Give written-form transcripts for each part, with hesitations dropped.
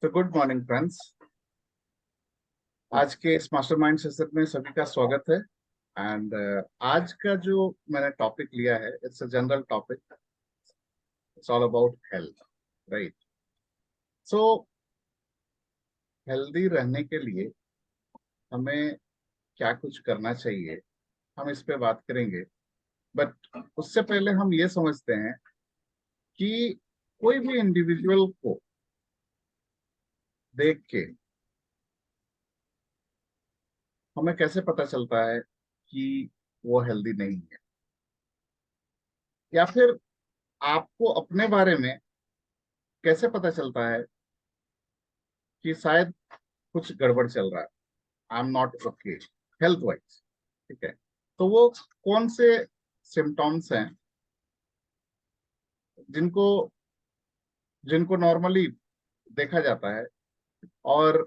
तो good morning friends. आज के इस मास्टरमाइंड सेशन में सभी का स्वागत है। एंड आज का जो मैंने टॉपिक लिया है, it's a general topic. It's all about health, right? So healthy रहने के लिए हमें क्या कुछ करना चाहिए, हम इस पे बात करेंगे। बट उससे पहले हम ये समझते हैं कि कोई भी इंडिविजुअल को देख के हमें कैसे पता चलता है कि वो हेल्दी नहीं है, या फिर आपको अपने बारे में कैसे पता चलता है कि शायद कुछ गड़बड़ चल रहा है, I am not okay health wise. ठीक है, तो वो कौन से सिम्टम्स हैं जिनको जिनको नॉर्मली देखा जाता है और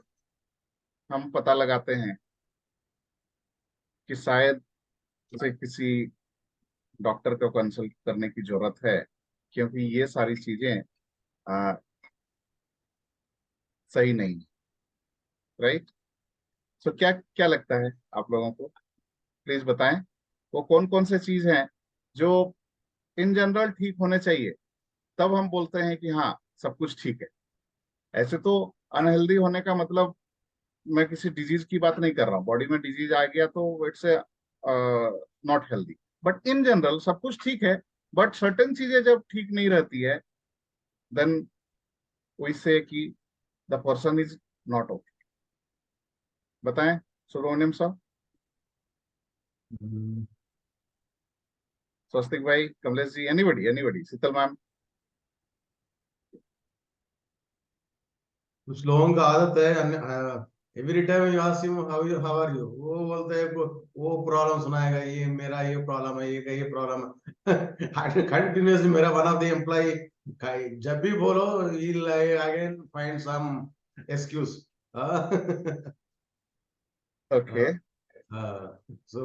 हम पता लगाते हैं कि शायद उसे किसी डॉक्टर को कंसल्ट करने की जरूरत है, क्योंकि ये सारी चीजें आ, सही नहीं, राइट? सो क्या क्या लगता है आप लोगों को? प्लीज बताएं, वो कौन कौन से चीज हैं जो इन जनरल ठीक होने चाहिए, तब हम बोलते हैं कि हाँ, सब कुछ ठीक है। ऐसे तो अनहेल्दी होने का मतलब, मैं किसी डिजीज की बात नहीं कर रहा हूँ, बॉडी में डिजीज आ गया तो it's a not healthy. But in general सब कुछ ठीक है, बट सर्टेन चीजें जब ठीक नहीं रहती है, देन वी से कि the person is not okay. बताएं, सुब्रमण्यम साहब, हम्म, स्वस्तिक भाई, Kamlesh ji, anybody anybody, Sheetal ma'am. कुछ लोगों का आदत है। Every time you ask him how are you, वो बोलते हैं वो प्रॉब्लम सुनाएगा, ये मेरा ये प्रॉब्लम है, ये प्रॉब्लम है। कंटिन्यूअसली मेरा वन ऑफ द एम्प्लॉय जब भी बोलो again find some excuse. Okay. So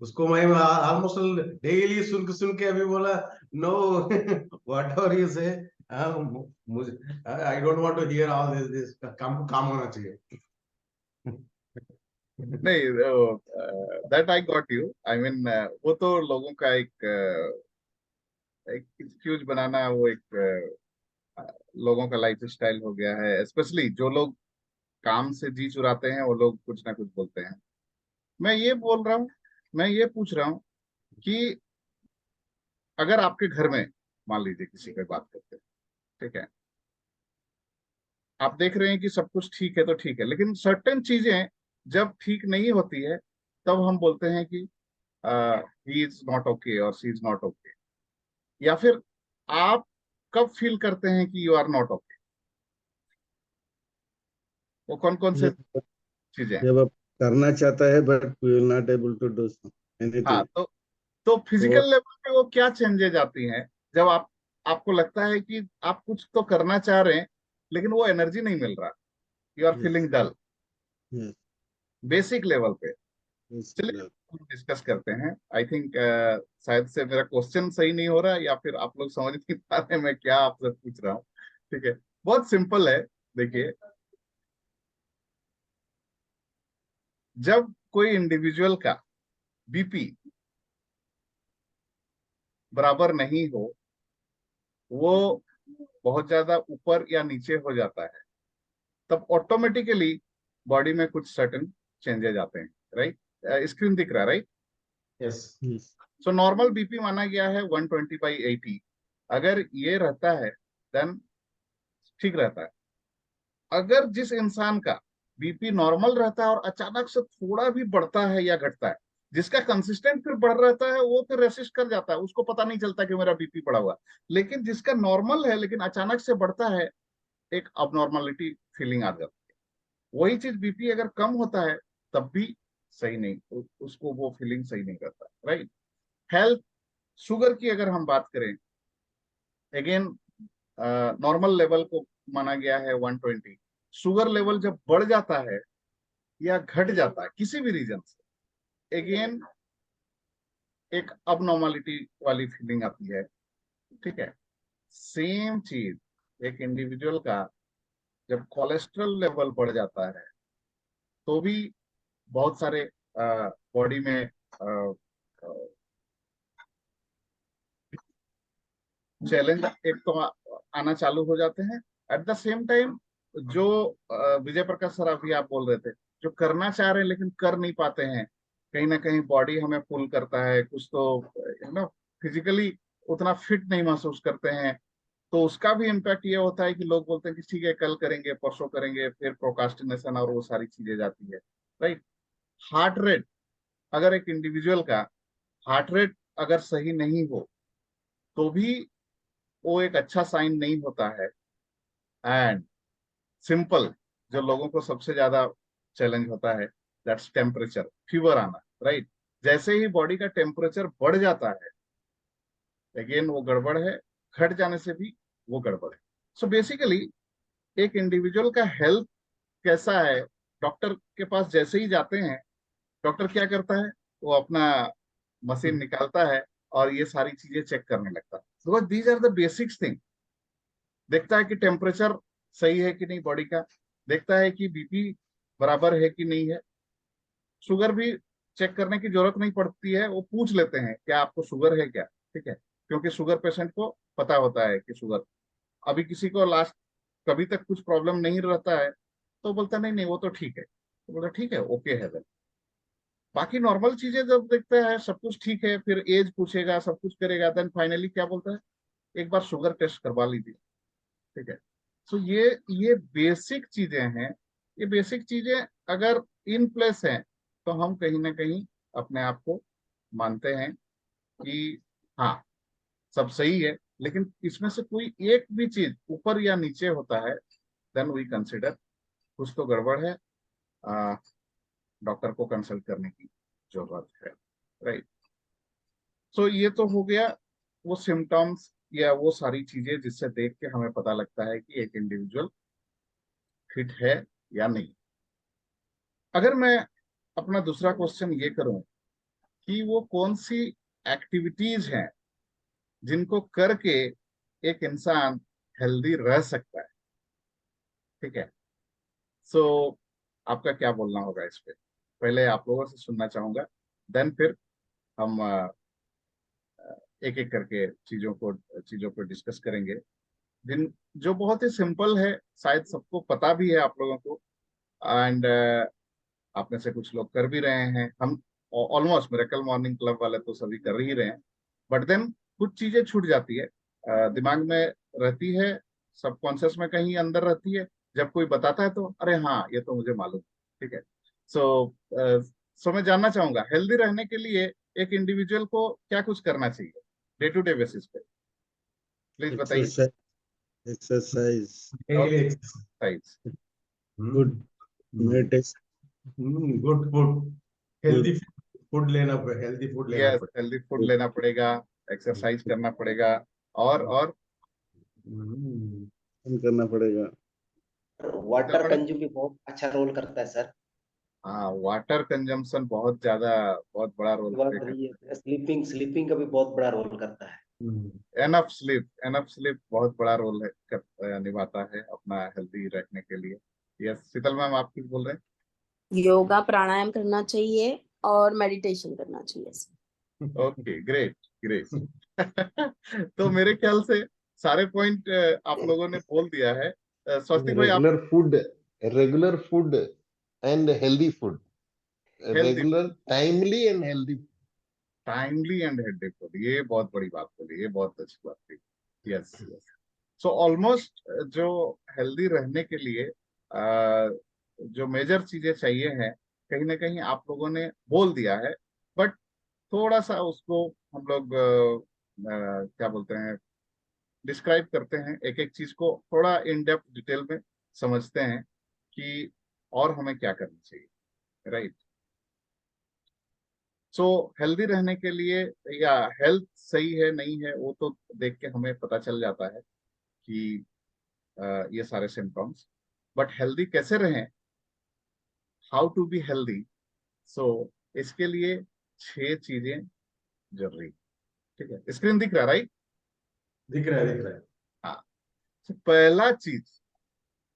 उसको मैं ऑलमोस्ट डेली सुन के अभी बोला, know what ever you say, मुझे I don't want to hear all this काम काम होना चाहिए। नहीं, that I got you, I mean वो तो लोगों का एक एक्सक्यूज बनाना, वो एक लोगों का लाइफ स्टाइल हो गया है। स्पेशली जो लोग काम से जी चुराते हैं, वो लोग कुछ ना कुछ बोलते हैं। मैं ये बोल रहा हूँ, मैं ये पूछ रहा हूँ कि अगर आपके घर में, मान लीजिए किसी की बात करते हैं, ठीक है, आप देख रहे हैं कि सब कुछ ठीक है तो ठीक है, लेकिन सर्टेन चीजें जब ठीक नहीं होती है, तब हम बोलते हैं कि ही इज नॉट ओके और सी इज नॉट ओके। या फिर आप कब फील करते हैं कि यू आर नॉट ओके? वो कौन कौन से जब चीजें हैं? जब आप करना चाहता है but will not able to do हाँ, एनीथिंग। तो तो फिजिकल लेवल पे वो क्या चेंजेज आती हैं जब आपको लगता है कि आप कुछ तो करना चाह रहे हैं, लेकिन वो एनर्जी नहीं मिल रहा, you are yes, feeling dull, yes, basic level पे। यस। चलिए हम डिस्कस करते हैं। आई थिंक शायद से मेरा क्वेश्चन सही नहीं हो रहा, या फिर आप लोग समझ नहीं पा रहे मैं क्या आपसे पूछ रहा हूँ। ठीक है, बहुत सिंपल है। देखिए, जब कोई इंडिविजुअल का बीपी बराबर नहीं हो, वो बहुत ज्यादा ऊपर या नीचे हो जाता है, तब ऑटोमेटिकली बॉडी में कुछ सर्टेन चेंजेस आते हैं, राइट? स्क्रीन दिख रहा है, right? Yes. Yes, so normal BP माना गया है 120/80। अगर ये रहता है, देन ठीक रहता है। अगर जिस इंसान का बीपी नॉर्मल रहता है और अचानक से थोड़ा भी बढ़ता है या घटता है, जिसका कंसिस्टेंट फिर बढ़ रहता है, वो फिर रेसिस्ट कर जाता है, उसको पता नहीं चलता कि मेरा बीपी बढ़ा हुआ। लेकिन जिसका नॉर्मल है लेकिन अचानक से बढ़ता है, एक अबनॉर्मलिटी फीलिंग आ जाती है। वही चीज बीपी अगर कम होता है, तब भी सही नहीं, उसको वो फीलिंग सही नहीं करता, राइट? हेल्थ, शुगर की अगर हम बात करें, अगेन नॉर्मल लेवल को माना गया है 120। शुगर लेवल जब बढ़ जाता है या घट जाता है किसी भी रीजन से, अगेन एक अबनॉर्मलिटी वाली फीलिंग आती है। ठीक है, सेम चीज एक इंडिविजुअल का जब कोलेस्ट्रॉल लेवल बढ़ जाता है तो भी बहुत सारे बॉडी में चैलेंज एक तो आना चालू हो जाते हैं। एट द सेम टाइम जो विजय प्रकाश सर अभी आप बोल रहे थे, जो करना चाह रहे हैं लेकिन कर नहीं पाते हैं, कहीं ना कहीं बॉडी हमें पुल करता है, कुछ तो फिजिकली उतना फिट नहीं महसूस करते हैं, तो उसका भी इम्पैक्ट ये होता है कि लोग बोलते हैं कि ठीक है कल करेंगे परसों करेंगे, फिर प्रोकास्टिनेशन और वो सारी चीजें जाती है। राइट। हार्ट रेट, अगर एक इंडिविजुअल का हार्ट रेट अगर सही नहीं हो तो भी वो एक अच्छा साइन नहीं होता है। एंड सिंपल, जो लोगों को सबसे ज्यादा चैलेंज होता है, दैट्स टेम्परेचर, फीवर आना। राइट। जैसे ही बॉडी का टेम्परेचर बढ़ जाता है, अगेन वो गड़बड़ है, घट जाने से भी वो गड़बड़ है। सो बेसिकली एक इंडिविजुअल का हेल्थ कैसा है, डॉक्टर के पास जैसे ही जाते हैं, डॉक्टर क्या करता है, वो अपना मशीन निकालता है और ये सारी चीजें चेक करने लगता है, because these are the basics thing. देखता है कि टेम्परेचर सही है कि नहीं बॉडी का, देखता है कि बीपी बराबर है कि नहीं है। शुगर भी चेक करने की जरूरत नहीं पड़ती है, वो पूछ लेते हैं क्या आपको शुगर है क्या। ठीक है, क्योंकि शुगर पेशेंट को पता होता है कि शुगर, अभी किसी को लास्ट कभी तक कुछ प्रॉब्लम नहीं रहता है तो बोलता नहीं नहीं वो तो ठीक है, तो बोलता ठीक है ओके है then। बाकी नॉर्मल चीजें जब देखता है सब कुछ ठीक है, फिर एज पूछेगा, सब कुछ करेगा, देन फाइनली क्या बोलता है, एक बार शुगर टेस्ट करवा लीजिए। ठीक है। सो ये बेसिक चीजें हैं। ये बेसिक चीजें अगर इन प्लेस हैं तो हम कहीं ना कहीं अपने आप को मानते हैं कि हाँ सब सही है। लेकिन इसमें से कोई एक भी चीज ऊपर या नीचे होता है, देन वी कंसिडर कुछ तो गड़बड़ है, डॉक्टर को कंसल्ट करने की जरूरत है। राइट। सो ये तो हो गया वो सिम्टम्स या वो सारी चीजें जिससे देख के हमें पता लगता है कि एक इंडिविजुअल फिट है या नहीं। अगर मैं अपना दूसरा क्वेश्चन ये करूं कि वो कौन सी एक्टिविटीज हैं जिनको करके एक इंसान हेल्दी रह सकता है। ठीक है। सो आपका क्या बोलना होगा इस पे, पहले आप लोगों से सुनना चाहूंगा, देन फिर हम एक एक करके चीजों को डिस्कस करेंगे, जिन जो बहुत ही सिंपल है, शायद सबको पता भी है आप लोगों को। एंड आप में से कुछ लोग कर भी रहे हैं, हम ऑलमोस्ट मिरेकल मॉर्निंग क्लब वाले तो सभी कर ही रहे हैं। बट देन कुछ चीजें छूट जाती है, दिमाग में रहती है, सबकॉन्शियस में कहीं अंदर रहती है, जब कोई बताता है तो अरे हाँ ये तो मुझे मालूम। ठीक है। सो मैं जानना चाहूंगा हेल्दी रहने के लिए एक इंडिविजुअल को क्या कुछ करना चाहिए डे टू डे बेसिस पे, प्लीज बताइए। Exercise, exercise, daily okay. Exercise, good meditation, good food, good healthy food लेना, हेल्दी फूड लेना यस, पड़े। हेल्दी फूड लेना पड़ेगा, एक्सरसाइज करना पड़ेगा, और हम्म, काम करना पड़ेगा। वाटर पड़ेगा। कंज्यूम भी बहुत अच्छा रोल करता है सर। हाँ, वाटर कंजम्पशन बहुत ज्यादा, बहुत बड़ा रोल प्ले बात रही करता है, स्लीपिंग स्लीपिंग का भी बहुत बड़ा रोल करता है। है। एनफ स्लीप बहुत बड़ा रोल निभाता है अपना हेल्दी रखने के लिए। यस शीतल मैम, आप कुछ बोल रहे योगा प्राणायाम करना चाहिए और मेडिटेशन करना चाहिए। हैं। Okay, great great. तो मेरे ख्याल से सारे पॉइंट आप लोगों ने बोल दिया है। स्वस्तिक भाई आप, regular food and healthy food, healthy, regular, timely and healthy. Timely and healthy food, ये बहुत बड़ी बात बोली, ये बहुत अच्छी बात थी। Yes yes. सो ऑलमोस्ट जो हेल्दी रहने के लिए जो मेजर चीजें चाहिए हैं, कहीं ना कहीं आप लोगों ने बोल दिया है। बट थोड़ा सा उसको हम लोग क्या बोलते हैं, डिस्क्राइब करते हैं, एक एक चीज को थोड़ा इन डेप्थ डिटेल में समझते हैं कि और हमें क्या करना चाहिए। राइट। सो हेल्दी रहने के लिए या हेल्थ सही है नहीं है वो तो देख के हमें पता चल जाता है कि ये सारे सिम्टम्स। बट हेल्दी कैसे रहें, हाउ टू बी हेल्दी, सो इसके लिए 6 चीजें जरूरी। ठीक है, स्क्रीन दिख रहा है राइट। दिख रहा है, दिख रहा है। हाँ। तो पहला चीज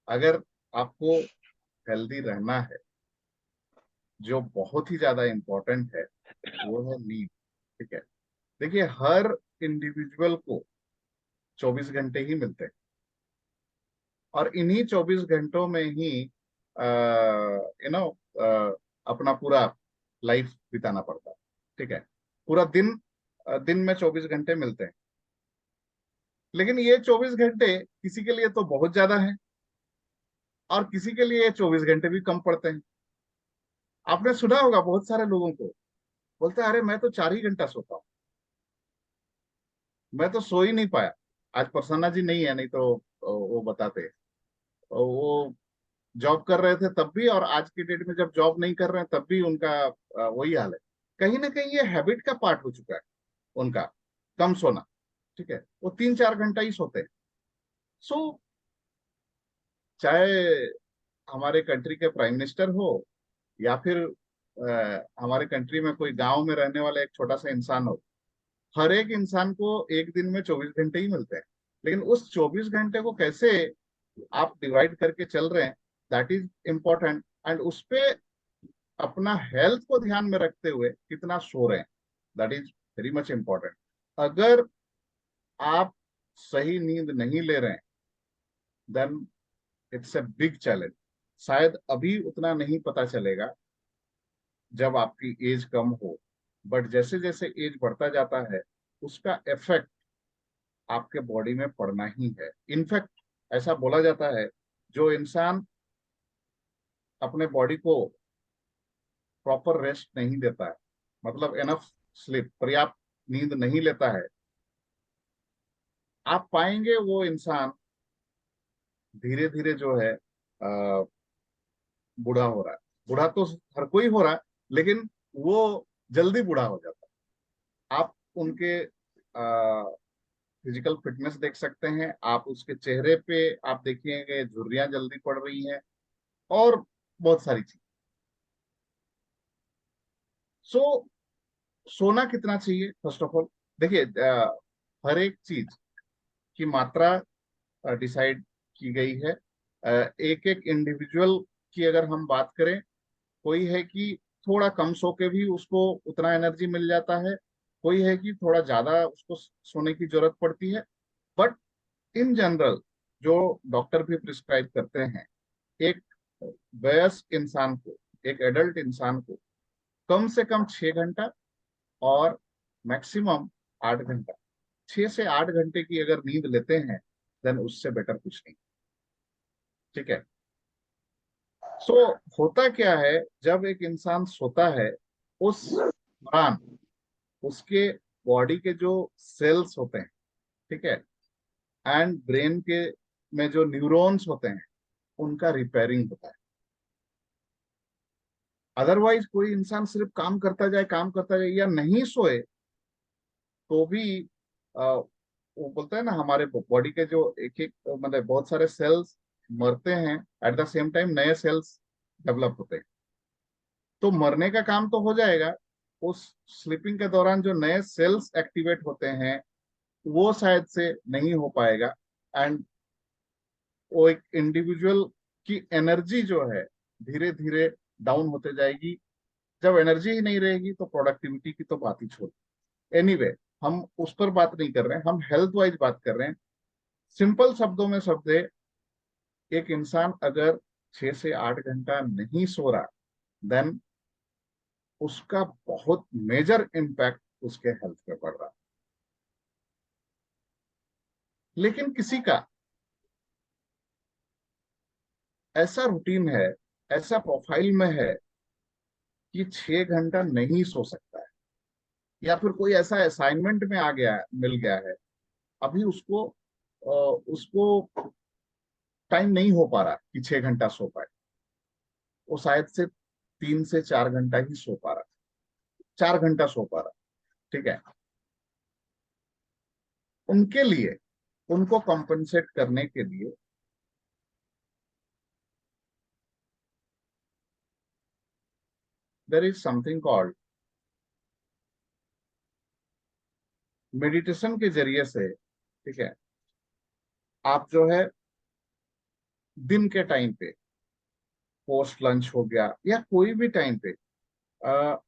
अगर आपको हेल्दी रहना है, जो बहुत ही ज्यादा इम्पोर्टेंट है वो है नींद। ठीक है, देखिए हर इंडिविजुअल को 24 घंटे ही मिलते हैं और इन्हीं 24 घंटों में ही यू नो अपना पूरा लाइफ बिताना पड़ता है। ठीक है, पूरा दिन दिन में 24 घंटे मिलते हैं, लेकिन ये 24 घंटे किसी के लिए तो बहुत ज्यादा है और किसी के लिए 24 घंटे भी कम पड़ते हैं। आपने सुना होगा बहुत सारे लोगों को, बोलते हैं अरे मैं तो 4 ही घंटा सोता हूँ, मैं तो सो ही नहीं पाया। आज प्रसन्ना जी नहीं है, नहीं तो वो बताते। वो जॉब कर रहे थे तब भी और आज की डेट में जब जॉब नहीं कर रहे हैं तब भी उनका वही हाल है। कहीं ना कहीं ये हैबिट का पार्ट हो चुका है उनका, कम सोना। ठीक है, वो 3-4 घंटा ही सोते हैं। सो चाहे हमारे कंट्री के प्राइम मिनिस्टर हो या फिर हमारे कंट्री में कोई गांव में रहने वाला एक छोटा सा इंसान हो, हर एक इंसान को एक दिन में 24 घंटे ही मिलते हैं। लेकिन उस 24 घंटे को कैसे आप डिवाइड करके चल रहे हैं, दैट इज इम्पोर्टेंट। एंड उस पे अपना हेल्थ को ध्यान में रखते हुए कितना सो रहे हैं, that is very much important. अगर आप सही नींद नहीं ले रहे हैं then it's a big challenge. शायद अभी उतना नहीं पता चलेगा जब आपकी एज कम हो, बट जैसे जैसे एज बढ़ता जाता है उसका इफेक्ट आपके बॉडी में पड़ना ही है। इनफैक्ट ऐसा बोला जाता है, जो इंसान अपने बॉडी को प्रॉपर रेस्ट नहीं देता है, मतलब एनफ स्लीप, पर्याप्त नींद नहीं लेता है, आप पाएंगे वो इंसान धीरे धीरे जो है बूढ़ा हो रहा है। बूढ़ा तो हर कोई हो रहा है, लेकिन वो जल्दी बूढ़ा हो जाता है। आप उनके फिजिकल फिटनेस देख सकते हैं, आप उसके चेहरे पे आप देखिएंगे झुर्रियां जल्दी पड़ रही हैं और बहुत सारी चीज। सो सोना कितना चाहिए, फर्स्ट ऑफ ऑल देखिए, हर एक चीज की मात्रा डिसाइड की गई है। एक एक इंडिविजुअल की अगर हम बात करें, कोई है कि थोड़ा कम सो के भी उसको उतना एनर्जी मिल जाता है, कोई है कि थोड़ा ज्यादा उसको सोने की जरूरत पड़ती है। बट इन जनरल जो डॉक्टर भी प्रिस्क्राइब करते हैं, एक वयस्क इंसान को, एक एडल्ट इंसान को कम से कम 6 घंटा और मैक्सिमम 8 घंटा, 6 से 8 घंटे की अगर नींद लेते हैं देन उससे बेटर कुछ नहीं। ठीक है, सो होता क्या है, जब एक इंसान सोता है उस दौरान उसके बॉडी के जो सेल्स होते हैं, ठीक है, एंड ब्रेन के में जो न्यूरॉन्स होते हैं उनका रिपेयरिंग होता है। अदरवाइज कोई इंसान सिर्फ काम करता जाए, काम करता जाए या नहीं सोए तो भी वो बोलता है ना, हमारे बॉडी के जो एक एक मतलब बहुत सारे सेल्स मरते हैं, एट द सेम टाइम नए सेल्स डेवलप होते हैं। तो मरने का काम तो हो जाएगा, उस स्लीपिंग के दौरान जो नए सेल्स एक्टिवेट होते हैं वो शायद से नहीं हो पाएगा। एंड वो एक इंडिविजुअल की एनर्जी जो है धीरे धीरे डाउन होते जाएगी। जब एनर्जी ही नहीं रहेगी तो प्रोडक्टिविटी की तो बात ही छोड़। एनीवे, हम उस पर बात नहीं कर रहे हैं, हम हेल्थ वाइज बात कर रहे हैं। सिंपल शब्दों में शब्द है, एक इंसान अगर 6 से 8 घंटा नहीं सो रहा देन उसका बहुत मेजर इम्पैक्ट उसके हेल्थ पे पड़ रहा है। लेकिन किसी का ऐसा रूटीन है, ऐसा प्रोफाइल में है कि 6 घंटा नहीं सो सकता है, या फिर कोई ऐसा असाइनमेंट में आ गया, मिल गया है, अभी उसको टाइम नहीं हो पा रहा कि 6 घंटा सो पाए, वो शायद से 3 से 4 घंटा ही सो पा रहा, 4 घंटा सो पा रहा। ठीक है, उनके लिए, उनको कॉम्पनसेट करने के लिए there is something called meditation के जरिए से। ठीक है, आप जो है दिन के टाइम पे, पोस्ट लंच हो गया या कोई भी टाइम पे, अ,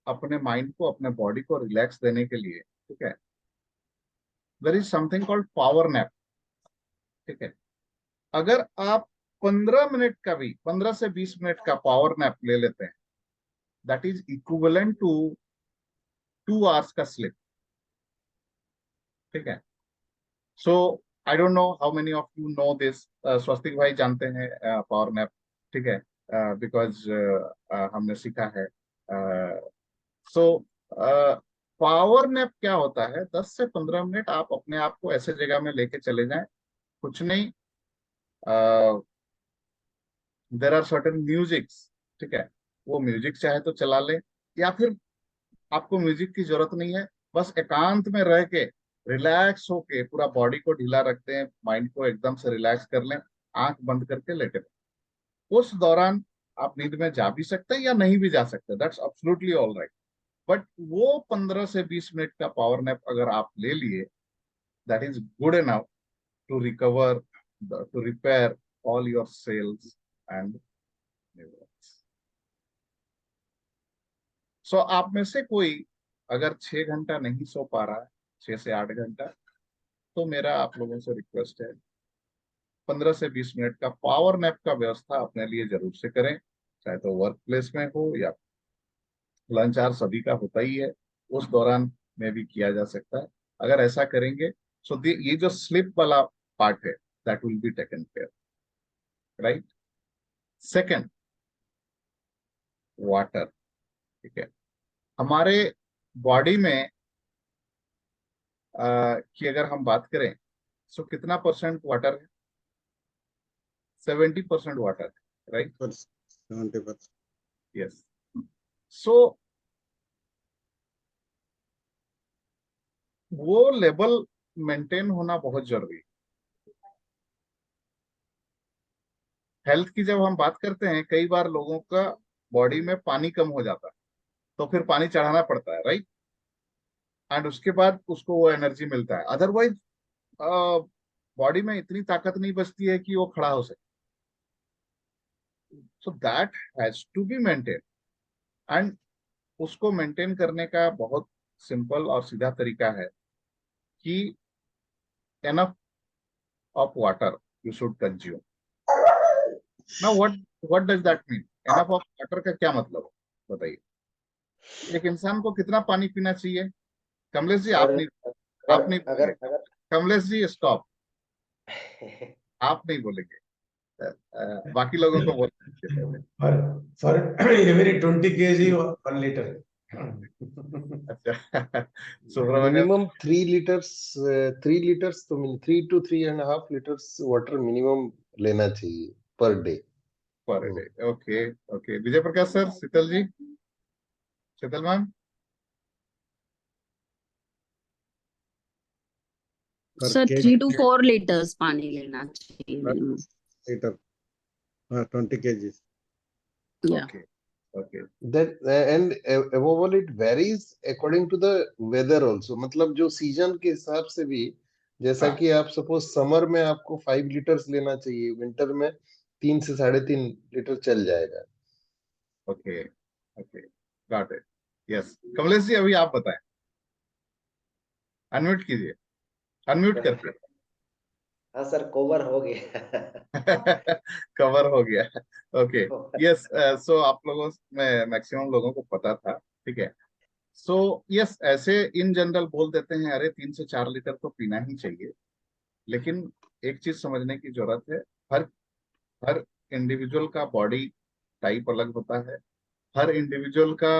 अपने माइंड को, अपने बॉडी को रिलैक्स देने के लिए, ठीक है, there is something called power nap. ठीक है, अगर आप 15 मिनट का भी, 15 से 20 मिनट का पावर नैप ले लेते हैं, that is equivalent to 2 hours का स्लिप। ठीक है, so I don't know how many of you know this. Swastik भाई जानते हैं पावर नैप, ठीक है, बिकॉज हमने सीखा है। सो पावर नैप क्या होता है, 10 से 15 मिनट आप अपने आप को ऐसे जगह में लेके चले जाएं, कुछ नहीं, देर आर सर्टेन म्यूजिक्स, ठीक है, वो म्यूजिक चाहे तो चला ले, या फिर आपको म्यूजिक की जरूरत नहीं है, बस एकांत में रह के रिलैक्स होके पूरा बॉडी को ढीला रखते हैं, माइंड को एकदम से रिलैक्स कर लें, आंख बंद करके लेटे रहें। उस दौरान आप नींद में जा भी सकते हैं या नहीं भी जा सकते, that's absolutely all right. But वो 15 से 20 मिनट का पावर नैप अगर आप ले लिए, that is good enough to recover, to repair all your cells and neurons. So आप में से कोई अगर 6 घंटा नहीं सो पा रहा है, 6 से 8 घंटा, तो मेरा आप लोगों से रिक्वेस्ट है, 15 से 20 मिनट का पावर नैप का व्यवस्था अपने लिए जरूर से करें, चाहे तो वर्क प्लेस में हो या लंच आवर, सभी का होता ही है, उस दौरान में भी किया जा सकता है। अगर ऐसा करेंगे, सो ये जो स्लिप वाला पार्ट है, that will be taken care, right. Second, water. ठीक है, हमारे बॉडी में की अगर हम बात करें, सो कितना परसेंट वाटर है? 70% वाटर है, राइट? 70%. यस। सो वो लेवल मेंटेन होना बहुत जरूरी है। हेल्थ की जब हम बात करते हैं, कई बार लोगों का बॉडी में पानी कम हो जाता है, तो फिर पानी चढ़ाना पड़ता है, राइट, एंड उसके बाद उसको वो एनर्जी मिलता है, अदरवाइज बॉडी में इतनी ताकत नहीं बचती है कि वो खड़ा हो सके। So that has to be maintain, and उसको मेंटेन करने का बहुत सिंपल और सीधा तरीका है कि enough of water you should consume. Now what does that mean? Enough of water का क्या मतलब है, बताइए। एक इंसान को कितना पानी पीना चाहिए? कमलेश जी, सर, आप नहीं अगर बोलेंगे। अगर कमलेश जी स्टॉप, आप नहीं बोलेंगे, बाकी लोगों को बोलना चाहिए पहले। For every 20 kg, 1 liter. अच्छा सुब्रमण्यम, Minimum 3 liters, 3 liters तो 3 to 3.5 liters water minimum लेना चाहिए per day. Per day. Okay okay, Vijay Prakash sir, Sheetal ji, Sheetal ma'am. Per sir kg 3 to 4 liters पानी लेना चाहिए per minimum. liter. 20 kgs. Yeah. Okay okay, That and above all it varies according to the weather also. मतलब जो season के हिसाब से भी, जैसा हाँ, कि आप सपोज समर में आपको 5 liters लेना चाहिए, विंटर में 3 से 3.5 लीटर चल जाएगा। Okay okay, got it. Yes, Kamlesh ji अभी आप बताएं, अनम्यूट कीजिए, अनम्यूट करके। हाँ सर, कवर हो गया। कवर हो गया, ओके। यस, सो आप लोगों में मैक्सिमम लोगों को पता था, ठीक है। सो यस, ऐसे इन जनरल बोल देते हैं, अरे 3 से 4 लीटर तो पीना ही चाहिए, लेकिन एक चीज समझने की जरूरत है, हर हर इंडिविजुअल का बॉडी टाइप अलग होता है, हर इंडिविजुअल का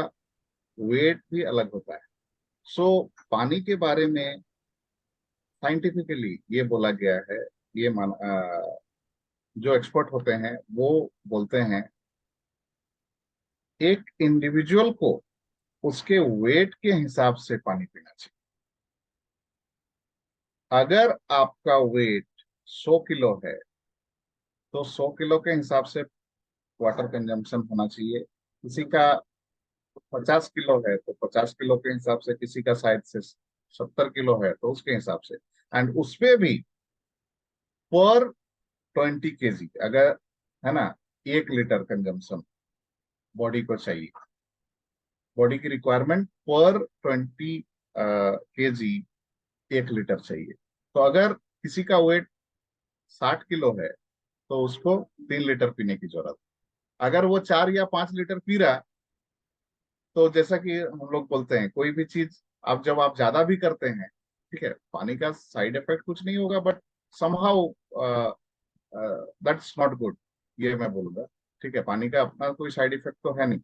वेट भी अलग होता है। सो पानी के बारे में साइंटिफिकली ये बोला गया है, ये जो एक्सपर्ट होते हैं वो बोलते हैं, एक इंडिविजुअल को उसके वेट के हिसाब से पानी पीना चाहिए। अगर आपका वेट 100 किलो है, तो 100 किलो के हिसाब से वाटर कंजम्पशन होना चाहिए। किसी का 50 किलो है तो 50 किलो के हिसाब से, किसी का शायद से 70 किलो है तो उसके हिसाब से, एंड उसपे भी पर 20 kg, अगर है ना 1 लीटर कंजम्पशन बॉडी को चाहिए, बॉडी की रिक्वायरमेंट पर 20 kg 1 लीटर चाहिए। तो अगर किसी का वेट 60 किलो है तो उसको 3 लीटर पीने की जरूरत है। अगर वो 4 या 5 लीटर पी रहा, तो जैसा कि हम लोग बोलते हैं कोई भी चीज आप जब आप ज्यादा भी करते हैं, ठीक है, पानी का साइड इफेक्ट कुछ नहीं होगा, but somehow that's not good, ये मैं बोलूंगा। ठीक है, पानी का अपना कोई साइड इफेक्ट तो है नहीं,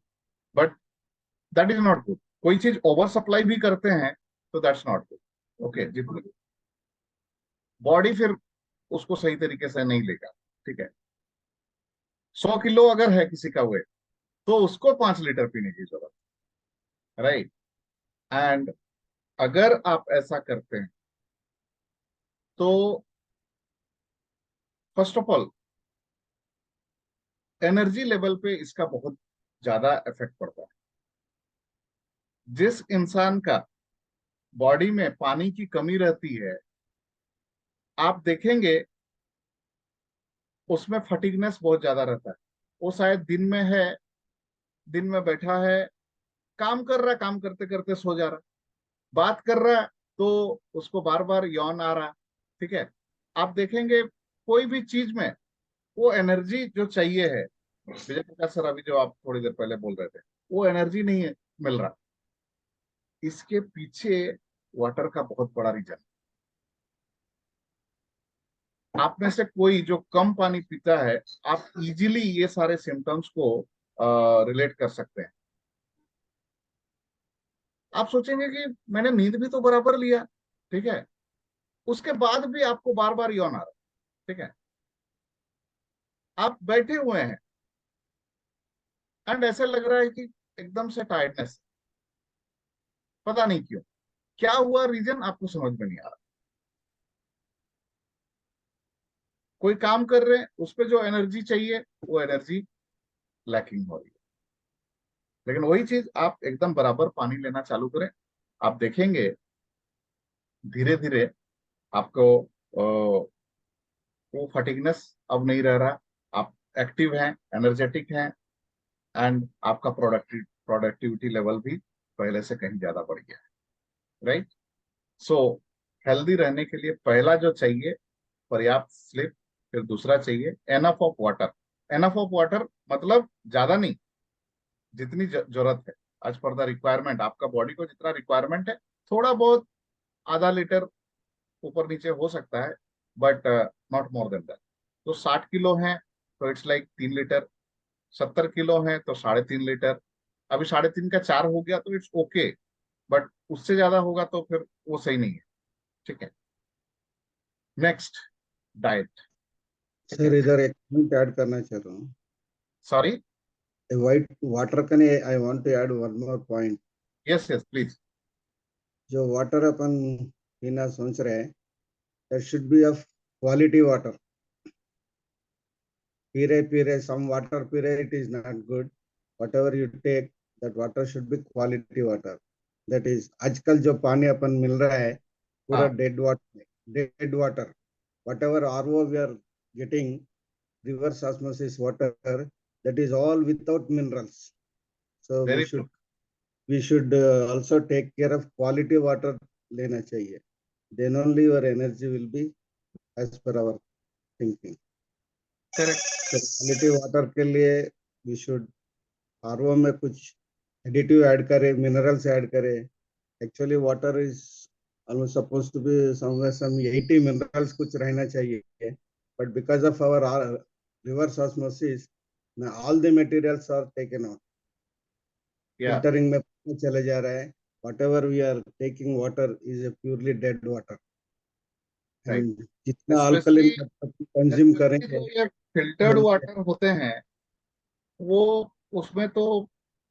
but that is not good. कोई चीज ओवर सप्लाई भी करते हैं तो दैट्स नॉट गुड। ओके, जितनी बॉडी फिर उसको सही तरीके से नहीं लेगा। ठीक है, 100 किलो अगर है किसी का वेट, तो उसको 5 लीटर पीने की जरूरत है, राइट। एंड अगर आप ऐसा करते हैं तो first of all energy level पे इसका बहुत ज्यादा इफेक्ट पड़ता है। जिस इंसान का बॉडी में पानी की कमी रहती है, आप देखेंगे उसमें फटीगनेस बहुत ज्यादा रहता है। वो शायद दिन में है, दिन में बैठा है, काम कर रहा है, काम करते करते सो जा रहा है, बात कर रहा है तो उसको बार बार यौन आ रहा। ठीक है, आप देखेंगे कोई भी चीज में वो एनर्जी जो चाहिए है, विजय प्रकाश सर अभी जो आप थोड़ी देर पहले बोल रहे थे, वो एनर्जी नहीं है, मिल रहा। इसके पीछे वाटर का बहुत बड़ा रीजन। आप में से कोई जो कम पानी पीता है, आप इजीली ये सारे सिम्टम्स को रिलेट कर सकते हैं। आप सोचेंगे कि मैंने नींद भी तो बराबर लिया, ठीक है, उसके बाद भी आपको बार बार यौन आ रहा है। ठीक है, आप बैठे हुए हैं एंड ऐसे लग रहा है कि एकदम से टायर्डनेस, पता नहीं क्यों, क्या हुआ, रीजन आपको समझ में नहीं आ रहा। कोई काम कर रहे हैं, उस पर जो एनर्जी चाहिए वो एनर्जी लैकिंग हो रही है। लेकिन वही चीज आप एकदम बराबर पानी लेना चालू करें, आप देखेंगे धीरे धीरे आपको वो फटीगनेस अब नहीं रह रहा, आप एक्टिव हैं, एनर्जेटिक हैं, एंड आपका प्रोडक्टिविटी लेवल भी पहले से कहीं ज्यादा बढ़ गया है, राइट। सो हेल्दी रहने के लिए पहला जो चाहिए पर्याप्त स्लीप, फिर दूसरा चाहिए enough of water. Enough of water मतलब ज्यादा नहीं, जितनी जरूरत है, एज पर द रिक्वायरमेंट, आपका बॉडी को जितना रिक्वायरमेंट है, थोड़ा बहुत आधा लीटर ऊपर नीचे हो सकता है, but not more than that. तो 60 किलो है तो इट्स लाइक 3 लीटर, 70 किलो है तो 3.5 लीटर, अभी 3.5 का 4 हो गया तो इट्स ओके, बट उससे ज्यादा होगा तो फिर वो सही नहीं है। ठीक है, नेक्स्ट डाइट। सर इधर एक पॉइंट ऐड करना चाह रहा हूँ। सॉरी, वाइट वाटर का नहीं, I want to add one more point. Yes yes please. जो वाटर अपन पीना सोच रहे हैं, that should be of quality water. पी रहे some water पी रहे, it is not good. Whatever you take, that water should be quality water. That is, आजकल जो पानी अपन मिल रहा है पूरा हाँ, dead water, whatever RO we are getting, reverse osmosis water, that is all without minerals. So very good. we should also take care of quality water लेना चाहिए. Then only your energy will be as per our thinking. Correct. तो quality water के लिए we should RO में कुछ additive add करें, minerals add करें। Actually water is almost suppose to be somewhere some 80 minerals कुछ रहना चाहिए, but because of our reverse osmosis all the materials are taken out, या फिल्टरिंग में चले जा रहा है। Whatever we are taking water is a purely dead water, right. And जितना स्पेशली अल्कलिन कंज्यूम जो करेंगे ये फिल्टर्ड वाटर होते हैं, वो उसमें तो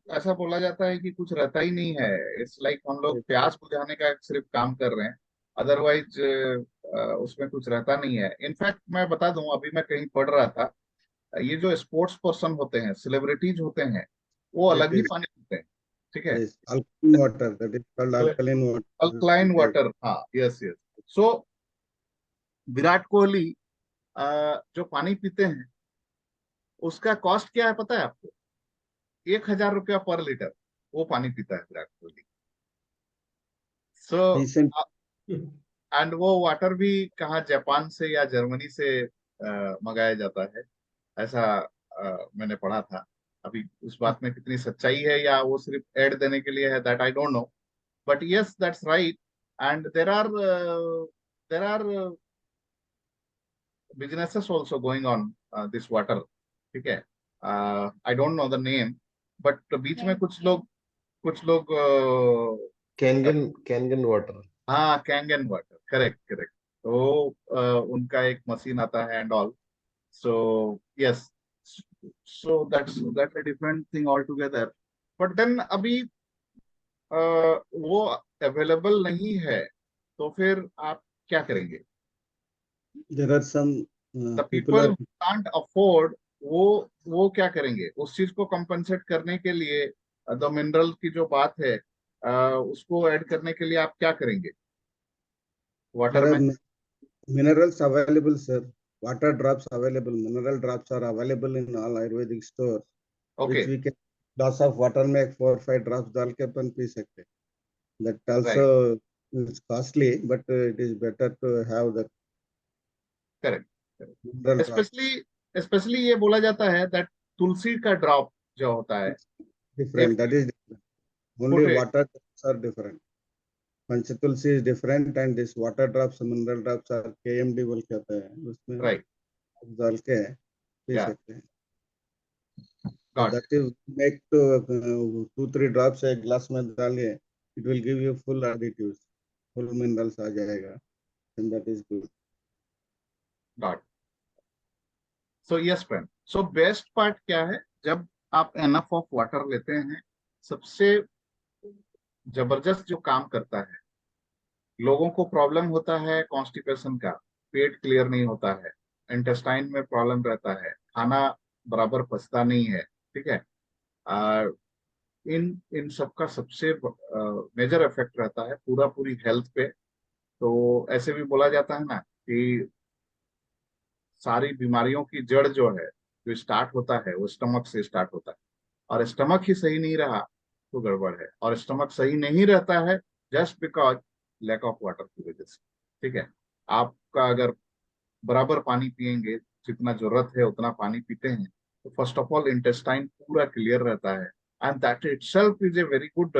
ऐसा बोला जाता है कि कुछ रहता ही नहीं है। इट्स लाइक हम लोग प्यास बुझाने का सिर्फ काम कर रहे हैं, अदरवाइज उसमें कुछ रहता नहीं है। इनफैक्ट मैं बता दूं, अभी मैं कहीं पढ़ रहा था, ये जो स्पोर्ट्स पर्सन होते हैं, सेलिब्रिटीज होते हैं, वो अलग ही पानी पीते हैं। ठीक है, alkaline water, that is called alkaline water. Alkaline water, हाँ, यस यस। सो विराट कोहली जो पानी पीते हैं उसका कॉस्ट क्या है पता है आपको? 1,000 रुपया पर लीटर वो पानी पीता है विराट कोहली। सो Recent एंड वो वाटर भी कहाँ जापान से या जर्मनी से मंगाया जाता है, ऐसा मैंने पढ़ा था। अभी उस बात में कितनी सच्चाई है या वो सिर्फ ऐड देने के लिए है, that I don't know, but yes that's right. And there are businesses also going on this water, ठीक है। I don't know the name, but बीच में कुछ लोग कैंगन वाटर। हाँ, कैंगन वाटर, करेक्ट करेक्ट। तो उनका एक मशीन आता है and all, so yes, so that's a different thing altogether. But then अभी वो अवेलेबल नहीं है, तो फिर आप क्या करेंगे? there are some the people people are can't afford, वो क्या करेंगे उस चीज को कंपनसेट करने के लिए? द मिनरल की जो बात है, उसको ऐड करने के लिए आप क्या करेंगे वाटर there are में? minerals available, sir. Water drops available. Mineral drops are available in all Ayurvedic stores, okay, which we can glass of water में 4 or 5 drops डाल के अपन पी सकते हैं. That right, also is costly, but it is better to have the correct. mineral drops. Specially ये बोला जाता है that तुलसी का ड्रॉप जो होता है, Different. If That is different. Put Only water drops are different. Panchatulsi is different, and this water drops, mineral drops are KMD बोल के आता है. उसमें राइट, डाल के पी या सकते हैं. So got that is make to 2-3 drops एक glass में डालिए, it will give you full additives, full minerals आ जाएगा, and that is good. Got. So yes friend, so best part क्या है? जब आप एनफ ऑफ वाटर लेते हैं, सबसे जबरदस्त जो काम करता है, लोगों को प्रॉब्लम होता है कॉन्स्टिपेशन का, पेट क्लियर नहीं होता है, इंटेस्टाइन में प्रॉब्लम रहता है, खाना बराबर पचता नहीं है, ठीक है। आ, इन इन सब का सबसे मेजर इफेक्ट रहता है पूरी हेल्थ पे। तो ऐसे भी बोला जाता है ना कि सारी बीमारियों की जड़ जो है, जो स्टार्ट होता है वो स्टमक से स्टार्ट होता है, और स्टमक ही सही नहीं रहा तो गड़बड़ है, और स्टमक सही नहीं रहता है just because lack of water की वजह से, ठीक है। आपका अगर बराबर पानी पिएंगे, जितना जरूरत है उतना पानी पीते हैं, तो फर्स्ट ऑफ ऑल इंटेस्टाइन पूरा क्लियर रहता है, and that itself is a very good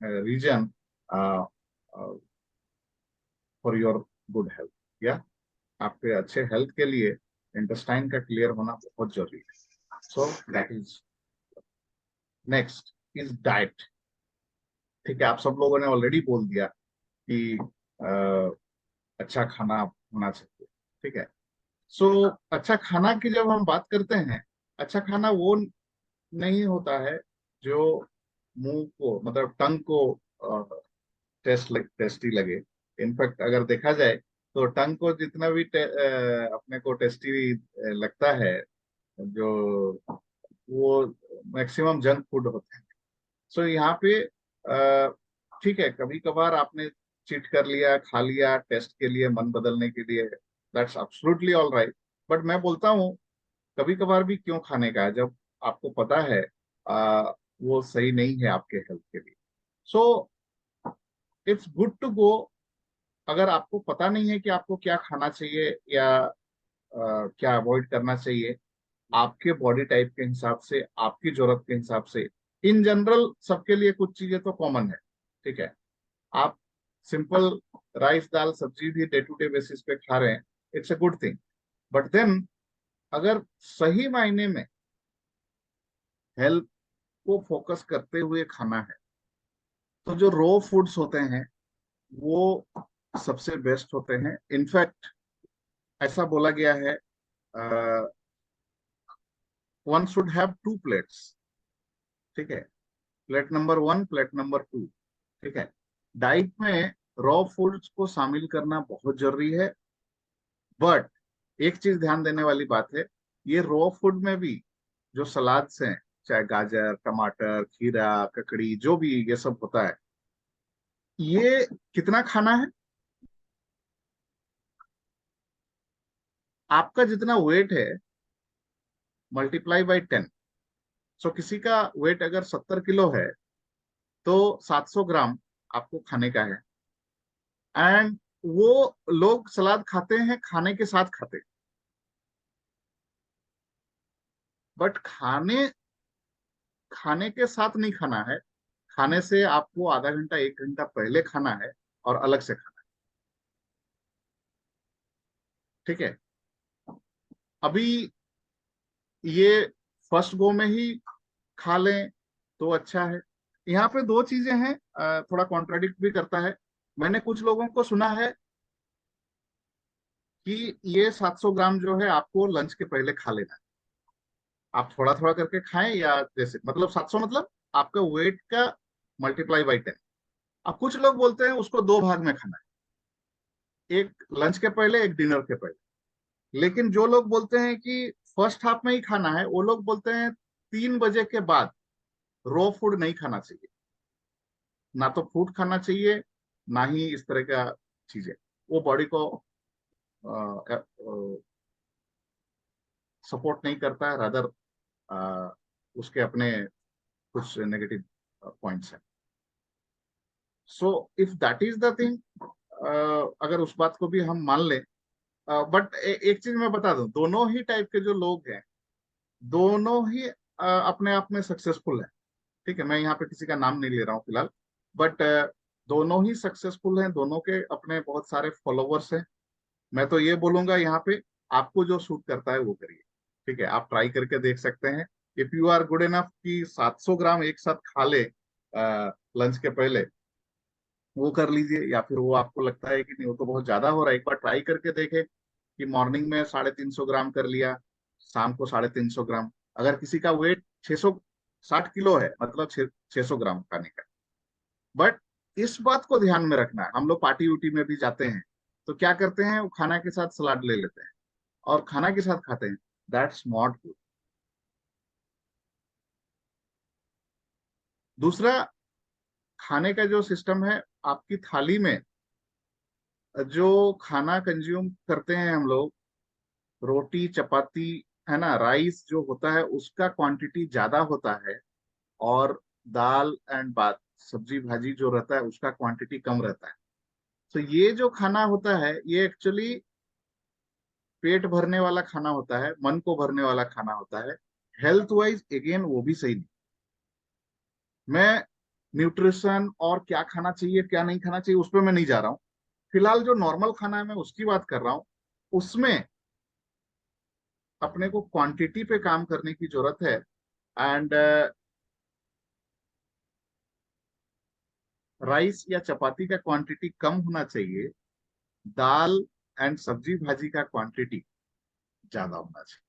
reason for your good health, या आपके अच्छे हेल्थ के लिए इंटेस्टाइन का क्लियर होना बहुत जरूरी है। So that is next is diet, ठीक है। आप सब लोगों ने ऑलरेडी बोल दिया कि अच्छा खाना होना चाहिए, ठीक है। सो अच्छा खाना की जब हम बात करते हैं, अच्छा खाना वो नहीं होता है जो मुंह को, मतलब टंग को टेस्टी लगे। इनफैक्ट अगर देखा जाए तो टंग को जितना भी अपने को टेस्टी लगता है, जो वो मैक्सिमम जंक फूड होते हैं। सो यहाँ पे ठीक है, कभी कभार आपने चीट कर लिया, खा लिया टेस्ट के लिए, मन बदलने के लिए, that's absolutely all right. But मैं बोलता हूँ कभी कभार भी क्यों खाने का है, जब आपको पता है वो सही नहीं है आपके हेल्थ के लिए। So it's good to go. अगर आपको पता नहीं है कि आपको क्या खाना चाहिए या क्या अवॉइड करना चाहिए, आपके बॉडी टाइप के हिसाब से, आपकी जरूरत के हिसाब से, इन जनरल सबके लिए कुछ चीजें तो कॉमन है, ठीक है। आप सिंपल राइस दाल सब्जी भी डे टू डे बेसिस पे खा रहे हैं, it's a good thing. But then अगर सही मायने में हेल्थ को फोकस करते हुए खाना है, तो जो रॉ फूड्स होते हैं वो सबसे बेस्ट होते हैं। इनफैक्ट ऐसा बोला गया है, वन शुड हैव 2 प्लेट्स, ठीक है। प्लेट नंबर 1, प्लेट नंबर 2, ठीक है। डाइट में रॉ फूड्स को शामिल करना बहुत जरूरी है, बट एक चीज ध्यान देने वाली बात है, ये रॉ फूड में भी जो सलाद्स हैं, चाहे गाजर, टमाटर, खीरा, ककड़ी, जो भी ये सब होता है, ये कितना खाना है? आपका जितना वेट है मल्टीप्लाई बाई 10। सो किसी का वेट अगर 70 किलो है तो 700 ग्राम आपको खाने का है। एंड वो लोग सलाद खाते हैं, खाने के साथ खाते हैं, बट खाने के साथ नहीं खाना है। खाने से आपको आधा घंटा 1 घंटा पहले खाना है और अलग से खाना है। ठीक है। अभी ये फर्स्ट गो में ही खा लें तो अच्छा है। यहाँ पे दो चीजें हैं, थोड़ा कॉन्ट्राडिक्ट भी करता है। मैंने कुछ लोगों को सुना है कि ये 700 ग्राम जो है आपको लंच के पहले खा लेना है। आप थोड़ा थोड़ा करके खाएं, या जैसे मतलब 700 मतलब आपका वेट का मल्टीप्लाई बाई 10। अब कुछ लोग बोलते हैं उसको दो भाग में खाना है, एक लंच के पहले, एक डिनर के पहले। लेकिन जो लोग बोलते हैं कि फर्स्ट हाफ में ही खाना है, वो लोग बोलते हैं 3 बजे के बाद रॉ फूड नहीं खाना चाहिए। ना तो फूड खाना चाहिए, ना ही इस तरह का चीजें। वो बॉडी को सपोर्ट नहीं करता है, रादर उसके अपने कुछ नेगेटिव पॉइंट्स हैं। So if that is the thing, अगर उस बात को भी हम मान लें, बट एक चीज मैं बता दूं, दोनों ही टाइप के जो लोग हैं, दोनों ही अपने आप में सक्सेसफुल है। ठीक है, मैं यहाँ पे किसी का नाम नहीं ले रहा हूँ फिलहाल, बट दोनों ही सक्सेसफुल हैं, दोनों के अपने बहुत सारे फॉलोवर्स हैं। मैं तो ये बोलूंगा यहाँ पे, आपको जो सूट करता है वो करिए। ठीक है, आप ट्राई करके देख सकते हैं। If you are good enough कि 700 ग्राम एक साथ खा ले लंच के पहले, वो कर लीजिए। या फिर वो आपको लगता है कि नहीं वो तो बहुत ज्यादा हो रहा है, एक बार ट्राई करके देखे कि मॉर्निंग में 350 ग्राम कर लिया, शाम को 350 ग्राम। अगर किसी का वेट 660 किलो है, मतलब 600 ग्राम खाने का। बट इस बात को ध्यान में रखना है, हम लोग पार्टी उटी में भी जाते हैं तो क्या करते हैं, वो खाना के साथ सलाद ले लेते हैं और खाना के साथ खाते हैं। That's not good. दूसरा, खाने का जो सिस्टम है, आपकी थाली में जो खाना कंज्यूम करते हैं हम लोग, रोटी चपाती, है ना, राइस जो होता है उसका क्वांटिटी ज्यादा होता है, और दाल एंड बात सब्जी भाजी जो रहता है उसका क्वांटिटी कम रहता है। तो ये जो खाना होता है ये एक्चुअली पेट भरने वाला खाना होता है, मन को भरने वाला खाना होता है। हेल्थ वाइज अगेन वो भी सही नहीं। मैं न्यूट्रिशन और क्या खाना चाहिए क्या नहीं खाना चाहिए उस पर मैं नहीं जा रहा हूँ। फिलहाल जो नॉर्मल खाना है मैं उसकी बात कर रहा हूँ। उसमें अपने को क्वांटिटी पे काम करने की जरूरत है। एंड राइस या चपाती का क्वांटिटी कम होना चाहिए, दाल एंड सब्जी भाजी का क्वांटिटी ज्यादा होना चाहिए।